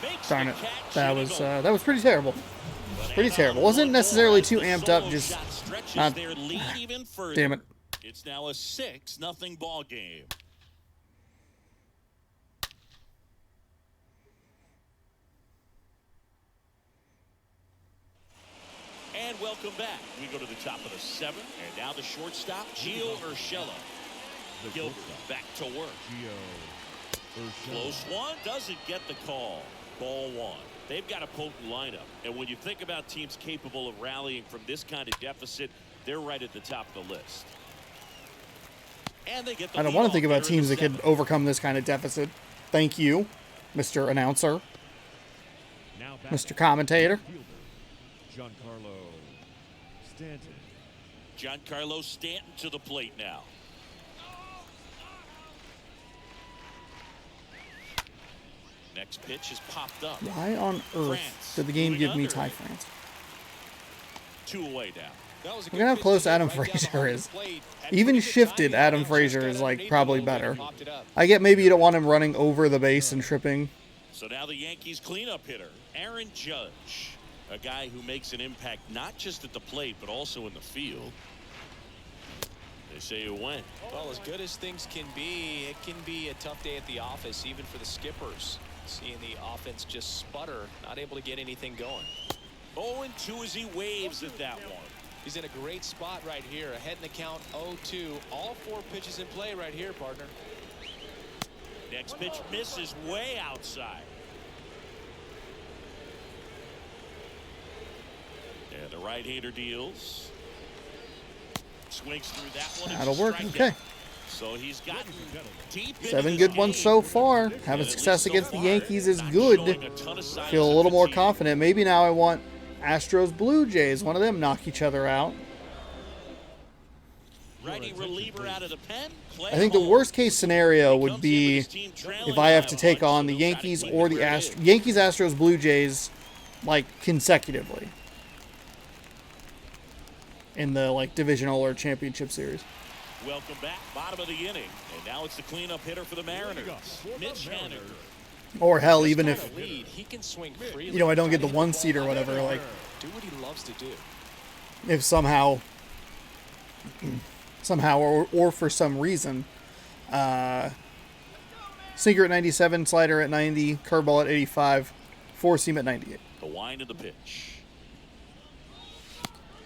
Makes Darn the it. catch, That was pretty terrible. Pretty terrible. Wasn't necessarily too amped up, just not. their lead even further. Damn it. It's now a 6-0 ball game. And welcome back. We go to the top of the 7th, and now the shortstop, Gio Urshela. Gilbert back to work. Close one, doesn't get the call. Ball 1. They've got a potent lineup, and when you think about teams capable of rallying from this kind of deficit, they're right at the top of the list. And they get the I don't lead want to off think about there in teams the that could 7th. overcome this kind of deficit. Thank you, Mr. Announcer, Now Mr. Commentator. fielder, Giancarlo Stanton. Giancarlo Stanton to the plate now. Next pitch is popped up. Why on earth did the game give me Ty France? 2 away now. Look at how close Adam Frazier is. Even shifted, Adam Frazier is like probably better. I get maybe you don't want him running over the base and tripping. So now the Yankees cleanup hitter, Aaron Judge. A guy who makes an impact not just at the plate, but also in the field. They say it went. Well, as good as things can be, it can be a tough day at the office, even for the skippers. Seeing the offense just sputter, not able to get anything going. 0-2 as he waves at that one. He's in a great spot right here. Ahead in the count 0-2. All 4 pitches in play right here, partner. Next pitch misses way outside. And the right-hander deals. Swings through that one. That'll work. Okay. So he's gotten deep into 7 this good ones game. so far. And Having at success least so against the far, Yankees is not good. showing a ton of signs Feel a of little more fatigue. confident. Maybe now I want Astros Blue Jays. One of them knock each other out. Righty reliever out of the pen. I think the worst case scenario would be if I have to take on the Yankees or the Yankees, Astros, Blue Jays, like consecutively in the like divisional or championship series. Welcome back, bottom of the inning, and now it's the cleanup hitter for the Mariners, Mitch Haniger. Or hell, even This if kind of lead, he can swing freely. you know I don't get the 1 seed or whatever, like Do what he loves to do. if somehow or for some reason sinker at 97, slider at 90, curveball at 85, 4-seam at 98. The wind of the pitch.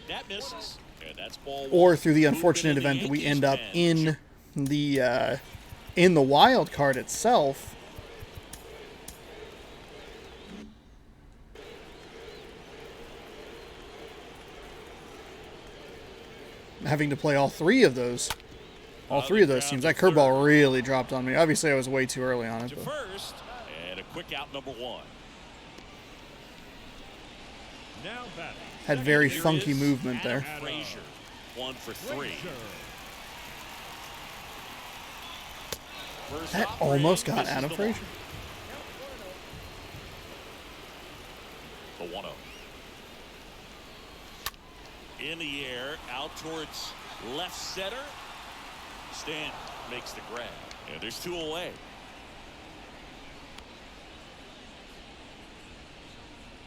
That misses, and that's ball 1. Or through the Moving unfortunate in the event that we Yankees end up pen. in the wild card itself. Having to play all 3 of those. All 3 of those teams. That curveball really dropped on me. Obviously, I was way too early on it. To But first, and a quick out number 1. Now batting. had very Here funky is movement Adam there. Frazier, 1 for 3. First That offering, almost got misses Adam the Frazier. The 1-0. In the air, out towards left center. Stanton makes the grab. And there's 2 away.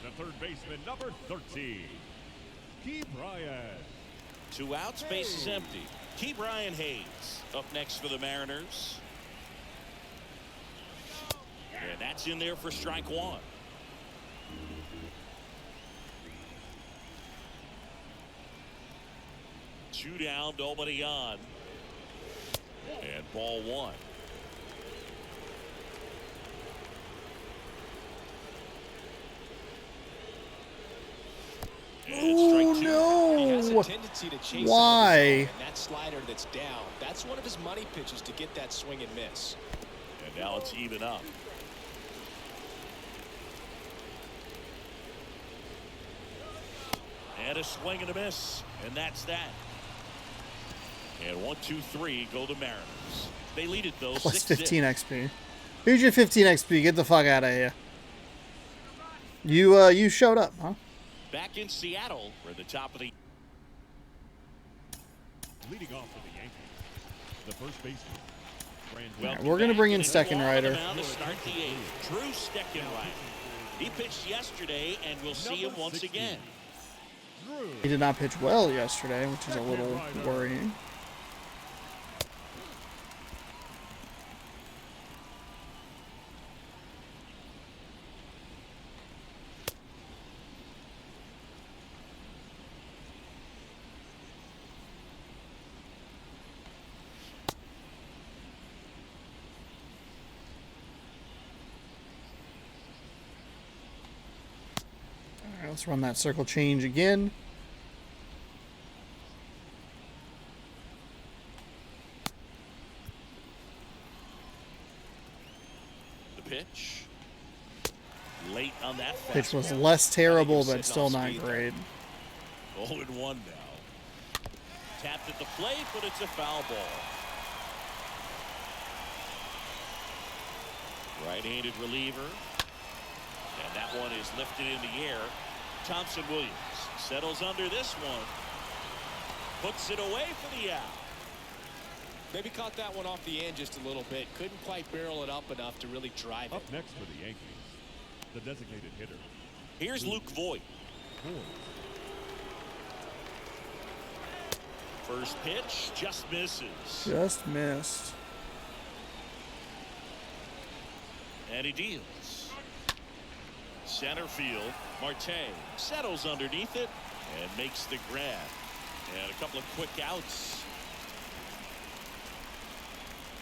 The third baseman, number 13, Key Bryant. 2 outs, base is empty. Key Brian Hayes up next for the Mariners. And that's in there for strike 1. Two down, nobody on. And ball one. Oh He has a no! tendency to chase Why? out of the zone, and that slider that's down, that's one of his money pitches to get that swing and miss. And now it's even up. And a swing and a miss. And that's that. And 1, 2, 3 go the Mariners. They lead it though. Plus 6-0. 15 XP. Here's your 15 XP. Get the fuck out of here. You showed up, huh? Back in Seattle, we're at the top of the. Leading off for the Yankees, the first baseman. Right, we're gonna bring in Steckenrider. To start the eighth. Drew Steckenrider. He pitched yesterday, and we'll see him once again. He did not pitch well yesterday, which is a little worrying. Alright, let's run that circle change again. Pitch. Late on that Pitch was fastball. less terrible, I think he but was still sitting not off speed great. there. 0-1 now. Tapped at the plate, but it's a foul ball. Right-handed reliever. And that one is lifted in the air. Thompson Williams settles under this one. Puts it away for the out. Maybe caught that one off the end just a little bit. Couldn't quite barrel it up enough to really drive it. Up next for the Yankees, the designated hitter. Here's Luke Voigt. First pitch just misses. Just missed. And he deals. Center field. Marte settles underneath it and makes the grab. And a couple of quick outs.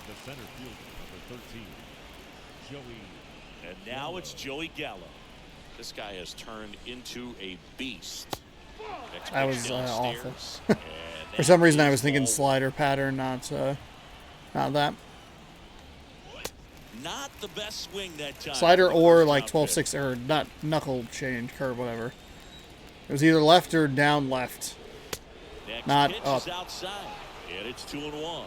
The center fielder, number 13, Joey. And now it's Joey Gallo. This guy has turned into a beast. That was awful. Downstairs. For some reason, I was thinking slider pattern, not that. Not the best swing that time. Slider or like 12-6 or not knuckle change, curve, whatever. It was either left or down left. Next Not pitch up. is outside. And it's 2-1.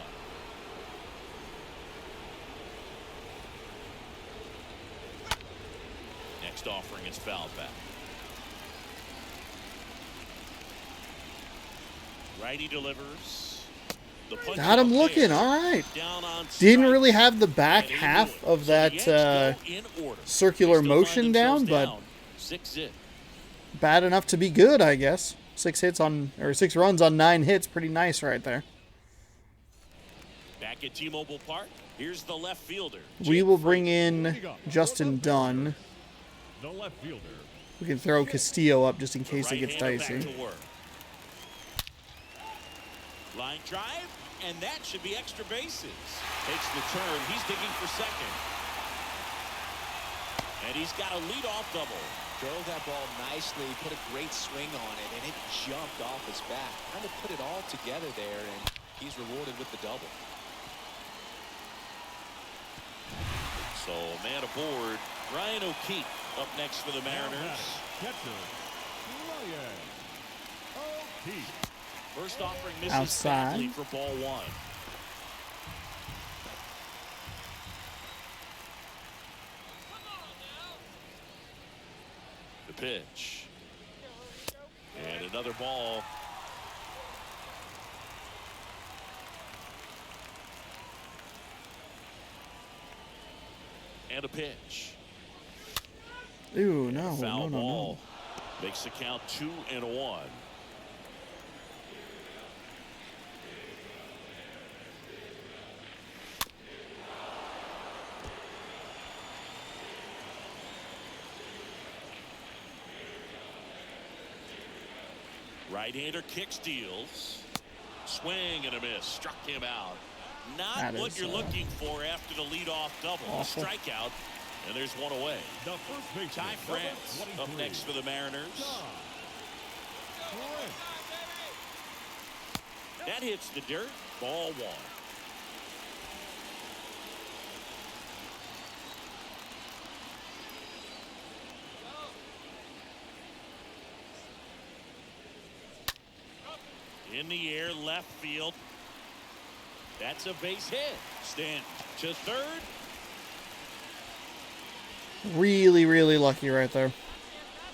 Next offering is fouled back. Righty delivers. The punch Got him up looking. there. All right. Down on Didn't strikes. really have the back And he half knew it. of So the that Yanks go in order. circular They still motion find down, themselves but 6-0. bad enough to be good, I guess. 6 runs on 9 hits, pretty nice right there. Back at T-Mobile Park, here's the left fielder. We will bring in Justin Dunn. The left fielder. We can throw Castillo up just in case it gets Right-hander back dicey. to work. Line drive, and that should be extra bases. Takes the turn. He's digging for second. And he's got a leadoff double. Drove that ball nicely, put a great swing on it, and it jumped off his back. Kind of put it all together there, and he's rewarded with the double. So, man aboard. Ryan O'Keefe up next for the Mariners. Catcher, Ryan O'Keefe. First offering misses Outside. badly for ball one. The pitch. And another ball. And a pitch. Ooh, no, Foul no. ball. Makes the count 2-1. Right-hander kicks, deals. Swing and a miss. Struck him out. Not what you're looking for after the leadoff double. Awful. A strikeout, and there's one away. The first baseman, Ty France up next for the Mariners. That hits the dirt. Ball one. In the air, left field. That's a base hit. Stanton to third. Really, really lucky right there.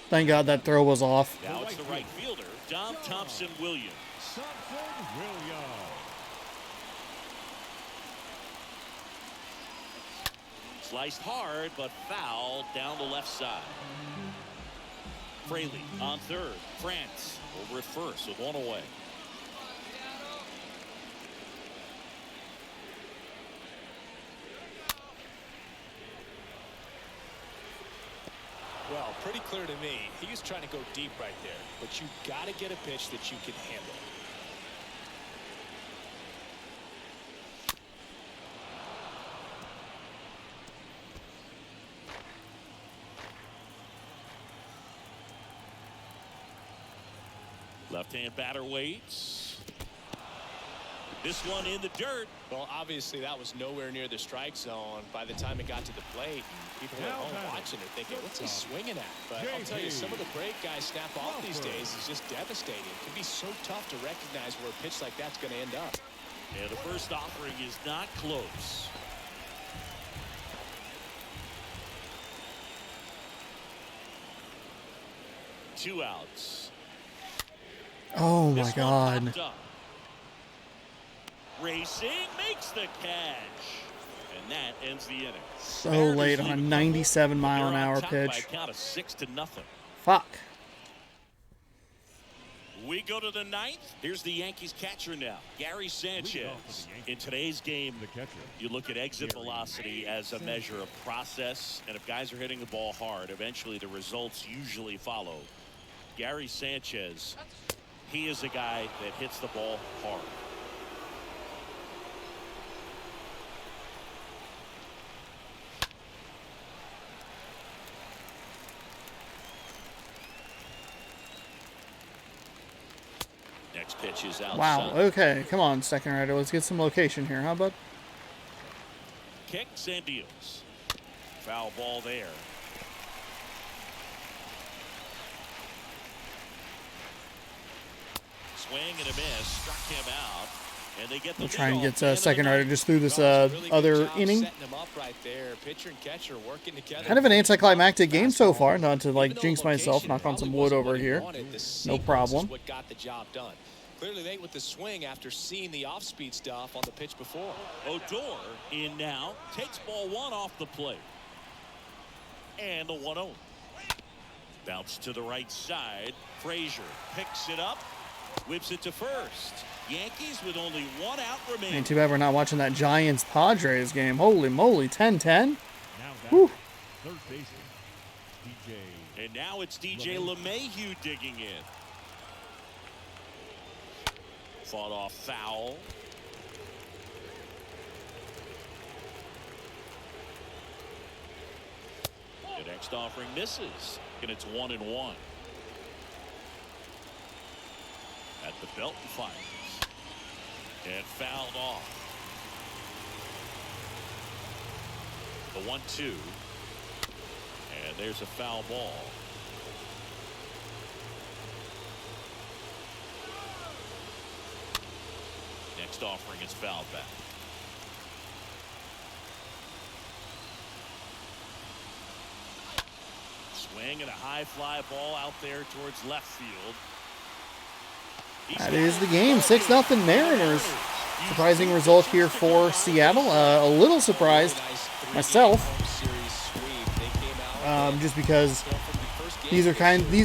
Thank God that throw was off. Now it's the right fielder, Thompson Williams. Thompson Williams. Sliced hard, but foul down the left side. Fraley on third. France over at first with one away. Well, pretty clear to me. He was trying to go deep right there, but you got to get a pitch that you can handle. Left-hand batter waits. This one in the dirt. Well, obviously that was nowhere near the strike zone by the time it got to the plate. People at home watching it thinking, what's he swinging at? But I'll tell you, some of the break guys snap off these days is just devastating. It can be so tough to recognize where a pitch like that's going to end up. Yeah, the first offering is not close. Two outs. Oh my This one God. popped up. Racing makes the catch, and that ends the inning. So Mariners late on lead a the 97 couple. mile an They're on hour top by pitch. a count of 6-0. Fuck. We go to the ninth. Here's the Yankees catcher now, Gary Sanchez. In today's game, The catcher. you look at exit velocity as a measure of process, and if guys are hitting the ball hard, eventually the results usually follow. Gary Sanchez, he is a guy that hits the ball hard. Next pitch is outside. Wow. Okay. Come on, second rider. Let's get some location here. How about? Kicks and deals. Foul ball there. Swing and a miss. Struck him out. And they get the We'll try and lead get off second the end rider of the just through this Well, it's a really good other job inning. setting him up right there. Pitcher and catcher working together. Kind of an anticlimactic game so far. Not to Even like though jinx myself, location knock on some probably wood wasn't over what he here. wanted, the No sequence problem. is what got the job done. Clearly late with the swing after seeing the off-speed stuff on the pitch before. Odor in now. Takes ball one off the plate. And the 1-0. Bounce to the right side. Frazier picks it up. Whips it to first. Yankees with only one out remaining. Ain't too bad we're not watching that Giants-Padres game. Holy moly, 10-10. Now Whew. back, third baseman, DJ. And now it's DJ LeMahieu digging in. Fought off foul. The next offering misses, and it's 1-1. At the belt and fires. And fouled off. The 1-2. And there's a foul ball. Next offering is fouled back. Swing and a high fly ball out there towards left field. That is the game. 6-0 Mariners. Surprising result here for Seattle. A little surprised myself, just because these are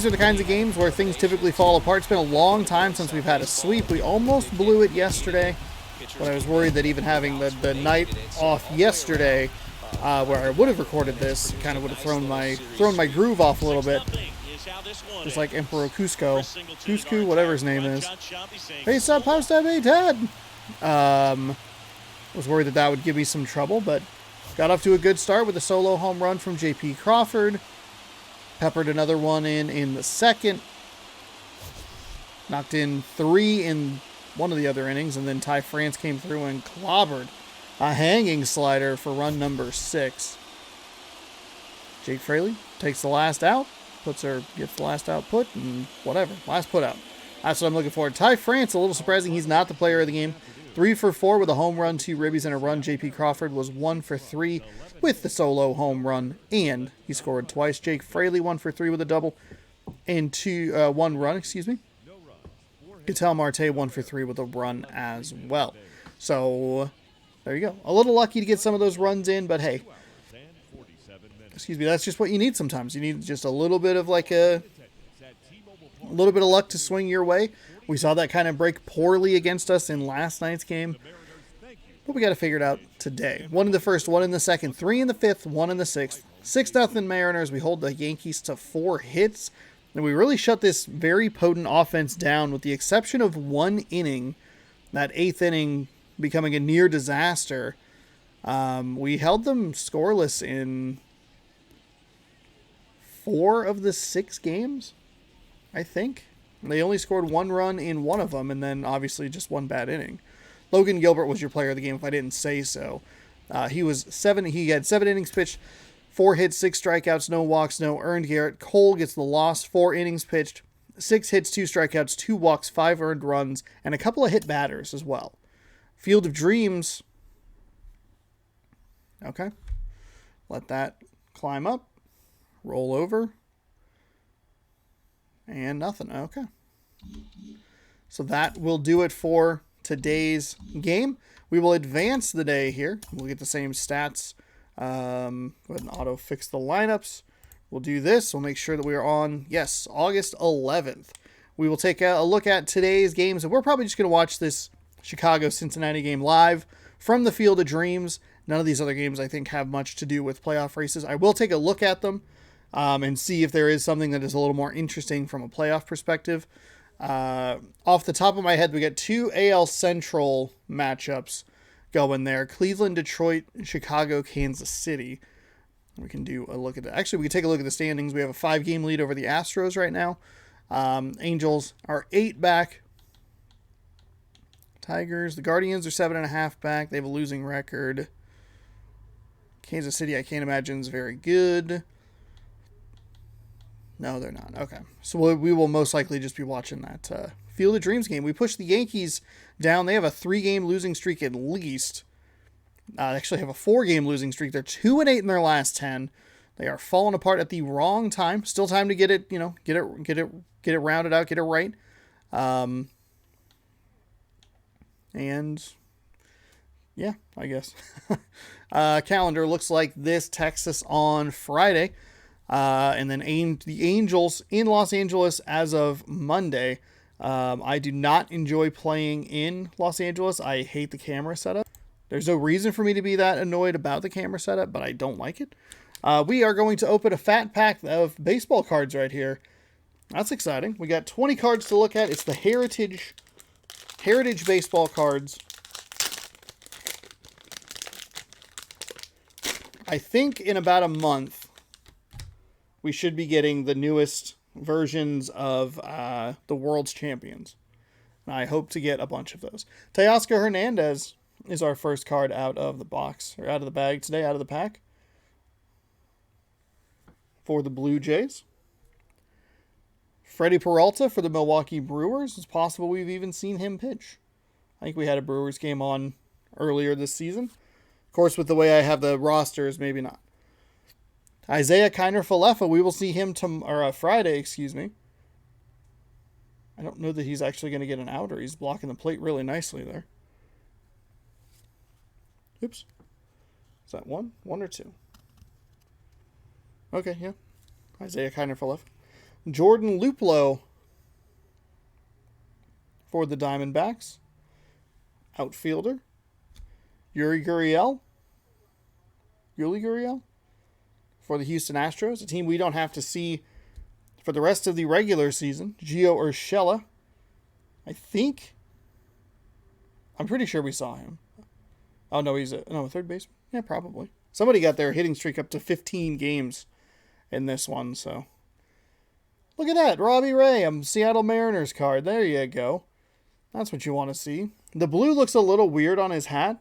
the kinds of games where things typically fall apart. It's been a long time since we've had a sweep. We almost blew it yesterday, but I was worried that even having the night off yesterday, where I would have recorded this, kind of would have thrown my groove off a little bit. Just like Emperor Cusco, whatever his name is. Hey, sup, how's that, hey, Ted? Was worried that that would give me some trouble, but got off to a good start with a solo home run from J.P. Crawford. Peppered another one in the second. Knocked in 3 in one of the other innings, and then Ty France came through and clobbered a hanging slider for run number 6. Jake Fraley takes the last out, gets the last out put, and whatever, last put out. That's what I'm looking for. Ty France, a little surprising, he's not the player of the game. 3 for 4 with a home run, 2 ribbies, and a run. J.P. Crawford was 1 for 3 with the solo home run, and he scored twice. Jake Fraley 1 for 3 with a double, and 1 run, excuse me. Ketel Marte 1 for 3 with a run as well. So there you go. A little lucky to get some of those runs in, but hey, excuse me, that's just what you need sometimes. You need just a little bit of a little bit of luck to swing your way. We saw that kind of break poorly against us in last night's game, but we got to figure it out today. 1 in the first, 1 in the second, 3 in the fifth, 1 in the sixth. 6-0 Mariners. We hold the Yankees to 4 hits. And we really shut this very potent offense down with the exception of 1 inning, that 8th inning becoming a near disaster. We held them scoreless in 4 of the 6 games, I think. They only scored 1 run in 1 of them, and then obviously just 1 bad inning. Logan Gilbert was your player of the game if I didn't say so. He had 7 innings pitched, 4 hits, 6 strikeouts, no walks, no earned. Garrett Cole gets the loss, 4 innings pitched, 6 hits, 2 strikeouts, 2 walks, 5 earned runs, and a couple of hit batters as well. Field of Dreams. Okay. Let that climb up. Roll over. And nothing. Okay. So that will do it for today's game. We will advance the day here. We'll get the same stats. Go ahead and auto fix the lineups. We'll do this. We'll make sure that we are on, yes, August 11th. We will take a look at today's games, and we're probably just going to watch this Chicago-Cincinnati game live from the Field of Dreams. None of these other games, I think, have much to do with playoff races. I will take a look at them and see if there is something that is a little more interesting from a playoff perspective. Off the top of my head, we got 2 AL Central matchups going there. Cleveland, Detroit, Chicago, Kansas City. We can do a look at that. Actually, we can take a look at the standings. We have a 5-game lead over the Astros right now. Angels are 8 back. Tigers, the Guardians are 7.5 back. They have a losing record. Kansas City, I can't imagine is very good. No, they're not. Okay. So we will most likely just be watching that Field of Dreams game. We pushed the Yankees down. They have a 3-game losing streak at least. They actually have a 4-game losing streak. They're 2-8 in their last 10. They are falling apart at the wrong time. Still time to get it, get it rounded out, get it right. And yeah, I guess. Calendar looks like this: Texas on Friday. And then the Angels in Los Angeles as of Monday. I do not enjoy playing in Los Angeles. I hate the camera setup. There's no reason for me to be that annoyed about the camera setup, but I don't like it. We are going to open a fat pack of baseball cards right here. That's exciting. We got 20 cards to look at. It's the Heritage baseball cards. I think in about a month, we should be getting the newest versions of the World's Champions. And I hope to get a bunch of those. Teoscar Hernandez is our first card out of the box, or out of the bag today, out of the pack. For the Blue Jays. Freddie Peralta for the Milwaukee Brewers. It's possible we've even seen him pitch. I think we had a Brewers game on earlier this season. Of course, with the way I have the rosters, maybe not. Isaiah Kiner-Falefa, we will see him Friday, excuse me. I don't know that he's actually going to get an out, or he's blocking the plate really nicely there. Oops. Is that 1? 1 or 2? Okay, yeah. Isaiah Kiner-Falefa. Jordan Luplow for the Diamondbacks. Outfielder. Yuli Gurriel for the Houston Astros, a team we don't have to see for the rest of the regular season. Gio Urshela. I'm pretty sure we saw him. Oh, no, he's a third baseman? Yeah, probably. Somebody got their hitting streak up to 15 games in this one, so. Look at that, Robbie Ray, Seattle Mariners card. There you go. That's what you want to see. The blue looks a little weird on his hat.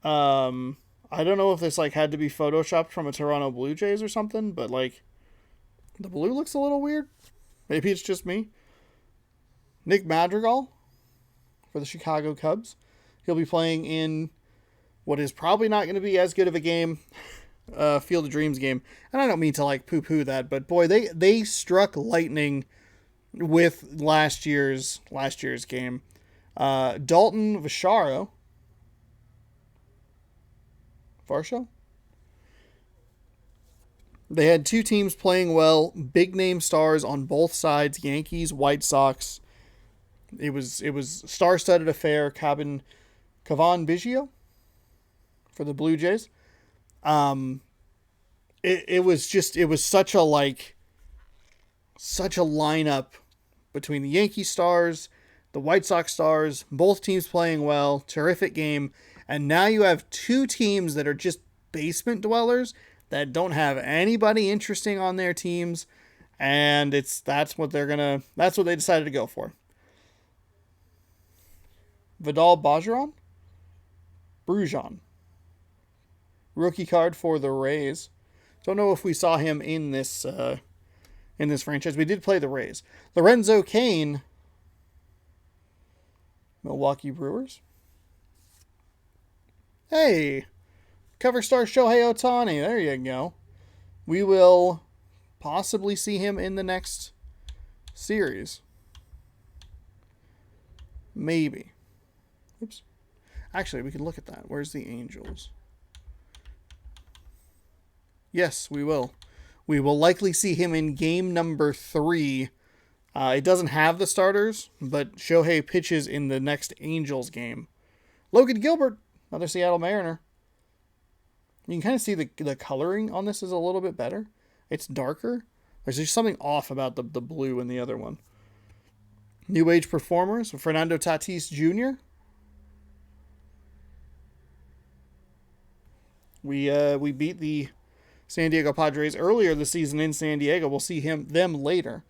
I don't know if this like had to be photoshopped from a Toronto Blue Jays or something, but like the blue looks a little weird. Maybe it's just me. Nick Madrigal for the Chicago Cubs. He'll be playing in what is probably not going to be as good of a game, Field of Dreams game. And I don't mean to like poo-poo that, but boy, they struck lightning with last year's game. Dalton Varsho. They had two teams playing well, big name stars on both sides, Yankees, White Sox. It was star-studded affair. Cavan Biggio for the Blue Jays. It was such a lineup between the Yankee stars, the White Sox stars, both teams playing well, terrific game. And now you have two teams that are just basement dwellers that don't have anybody interesting on their teams. And that's what they decided to go for. Vidal Brujan. Rookie card for the Rays. Don't know if we saw him in this franchise. We did play the Rays. Lorenzo Cain. Milwaukee Brewers. Hey, cover star Shohei Ohtani. There you go. We will possibly see him in the next series. Maybe. Oops. Actually, we can look at that. Where's the Angels? Yes, we will. We will likely see him in game number 3. It doesn't have the starters, but Shohei pitches in the next Angels game. Logan Gilbert, another Seattle Mariner. You can kind of see the coloring on this is a little bit better. It's darker. There's just something off about the blue in the other one. New Age Performers, Fernando Tatis Jr. We beat the San Diego Padres earlier this season in San Diego. We'll see them later.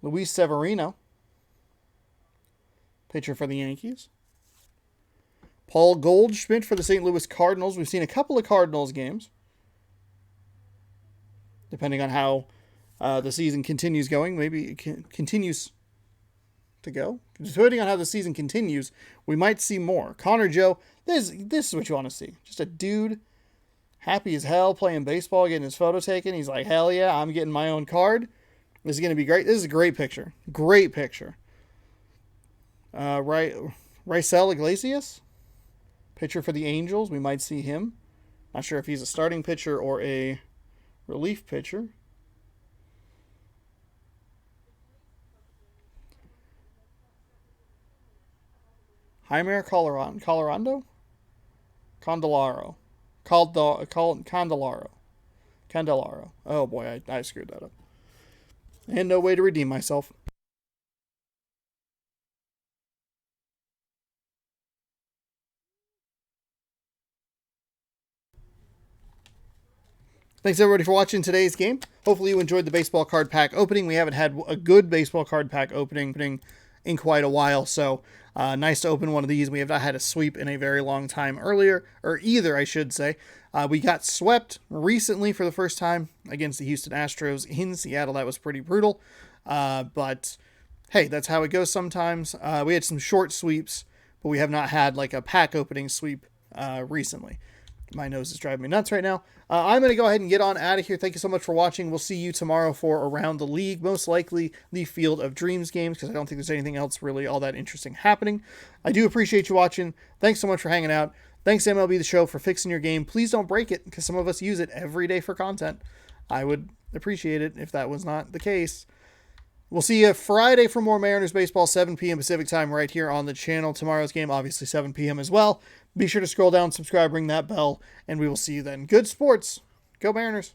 Luis Severino, pitcher for the Yankees. Paul Goldschmidt for the St. Louis Cardinals. We've seen a couple of Cardinals games, depending on how the season continues going. Maybe it continues to go. Depending on how the season continues, we might see more. Connor Joe, this is what you want to see. Just a dude, happy as hell, playing baseball, getting his photo taken. He's like, hell yeah, I'm getting my own card. This is going to be great. This is a great picture. Great picture. Raisel Iglesias, pitcher for the Angels. We might see him. Not sure if he's a starting pitcher or a relief pitcher. Jaime Colorado? Candelaro. Candelaro. Oh boy, I screwed that up. And no way to redeem myself. Thanks everybody for watching today's game. Hopefully you enjoyed the baseball card pack opening. We haven't had a good baseball card pack opening in quite a while, so nice to open one of these. We have not had a sweep in a very long time either, I should say. We got swept recently for the first time against the Houston Astros in Seattle. That was pretty brutal, but hey, that's how it goes sometimes. We had some short sweeps, but we have not had like a pack opening sweep recently. My nose is driving me nuts right now. I'm going to go ahead and get on out of here. Thank you so much for watching. We'll see you tomorrow for Around the League. Most likely the Field of Dreams games, because I don't think there's anything else really all that interesting happening. I do appreciate you watching. Thanks so much for hanging out. Thanks MLB The Show for fixing your game. Please don't break it, because some of us use it every day for content. I would appreciate it if that was not the case. We'll see you Friday for more Mariners baseball, 7 p.m. Pacific time right here on the channel. Tomorrow's game, obviously 7 p.m. as well. Be sure to scroll down, subscribe, ring that bell, and we will see you then. Good sports. Go Mariners.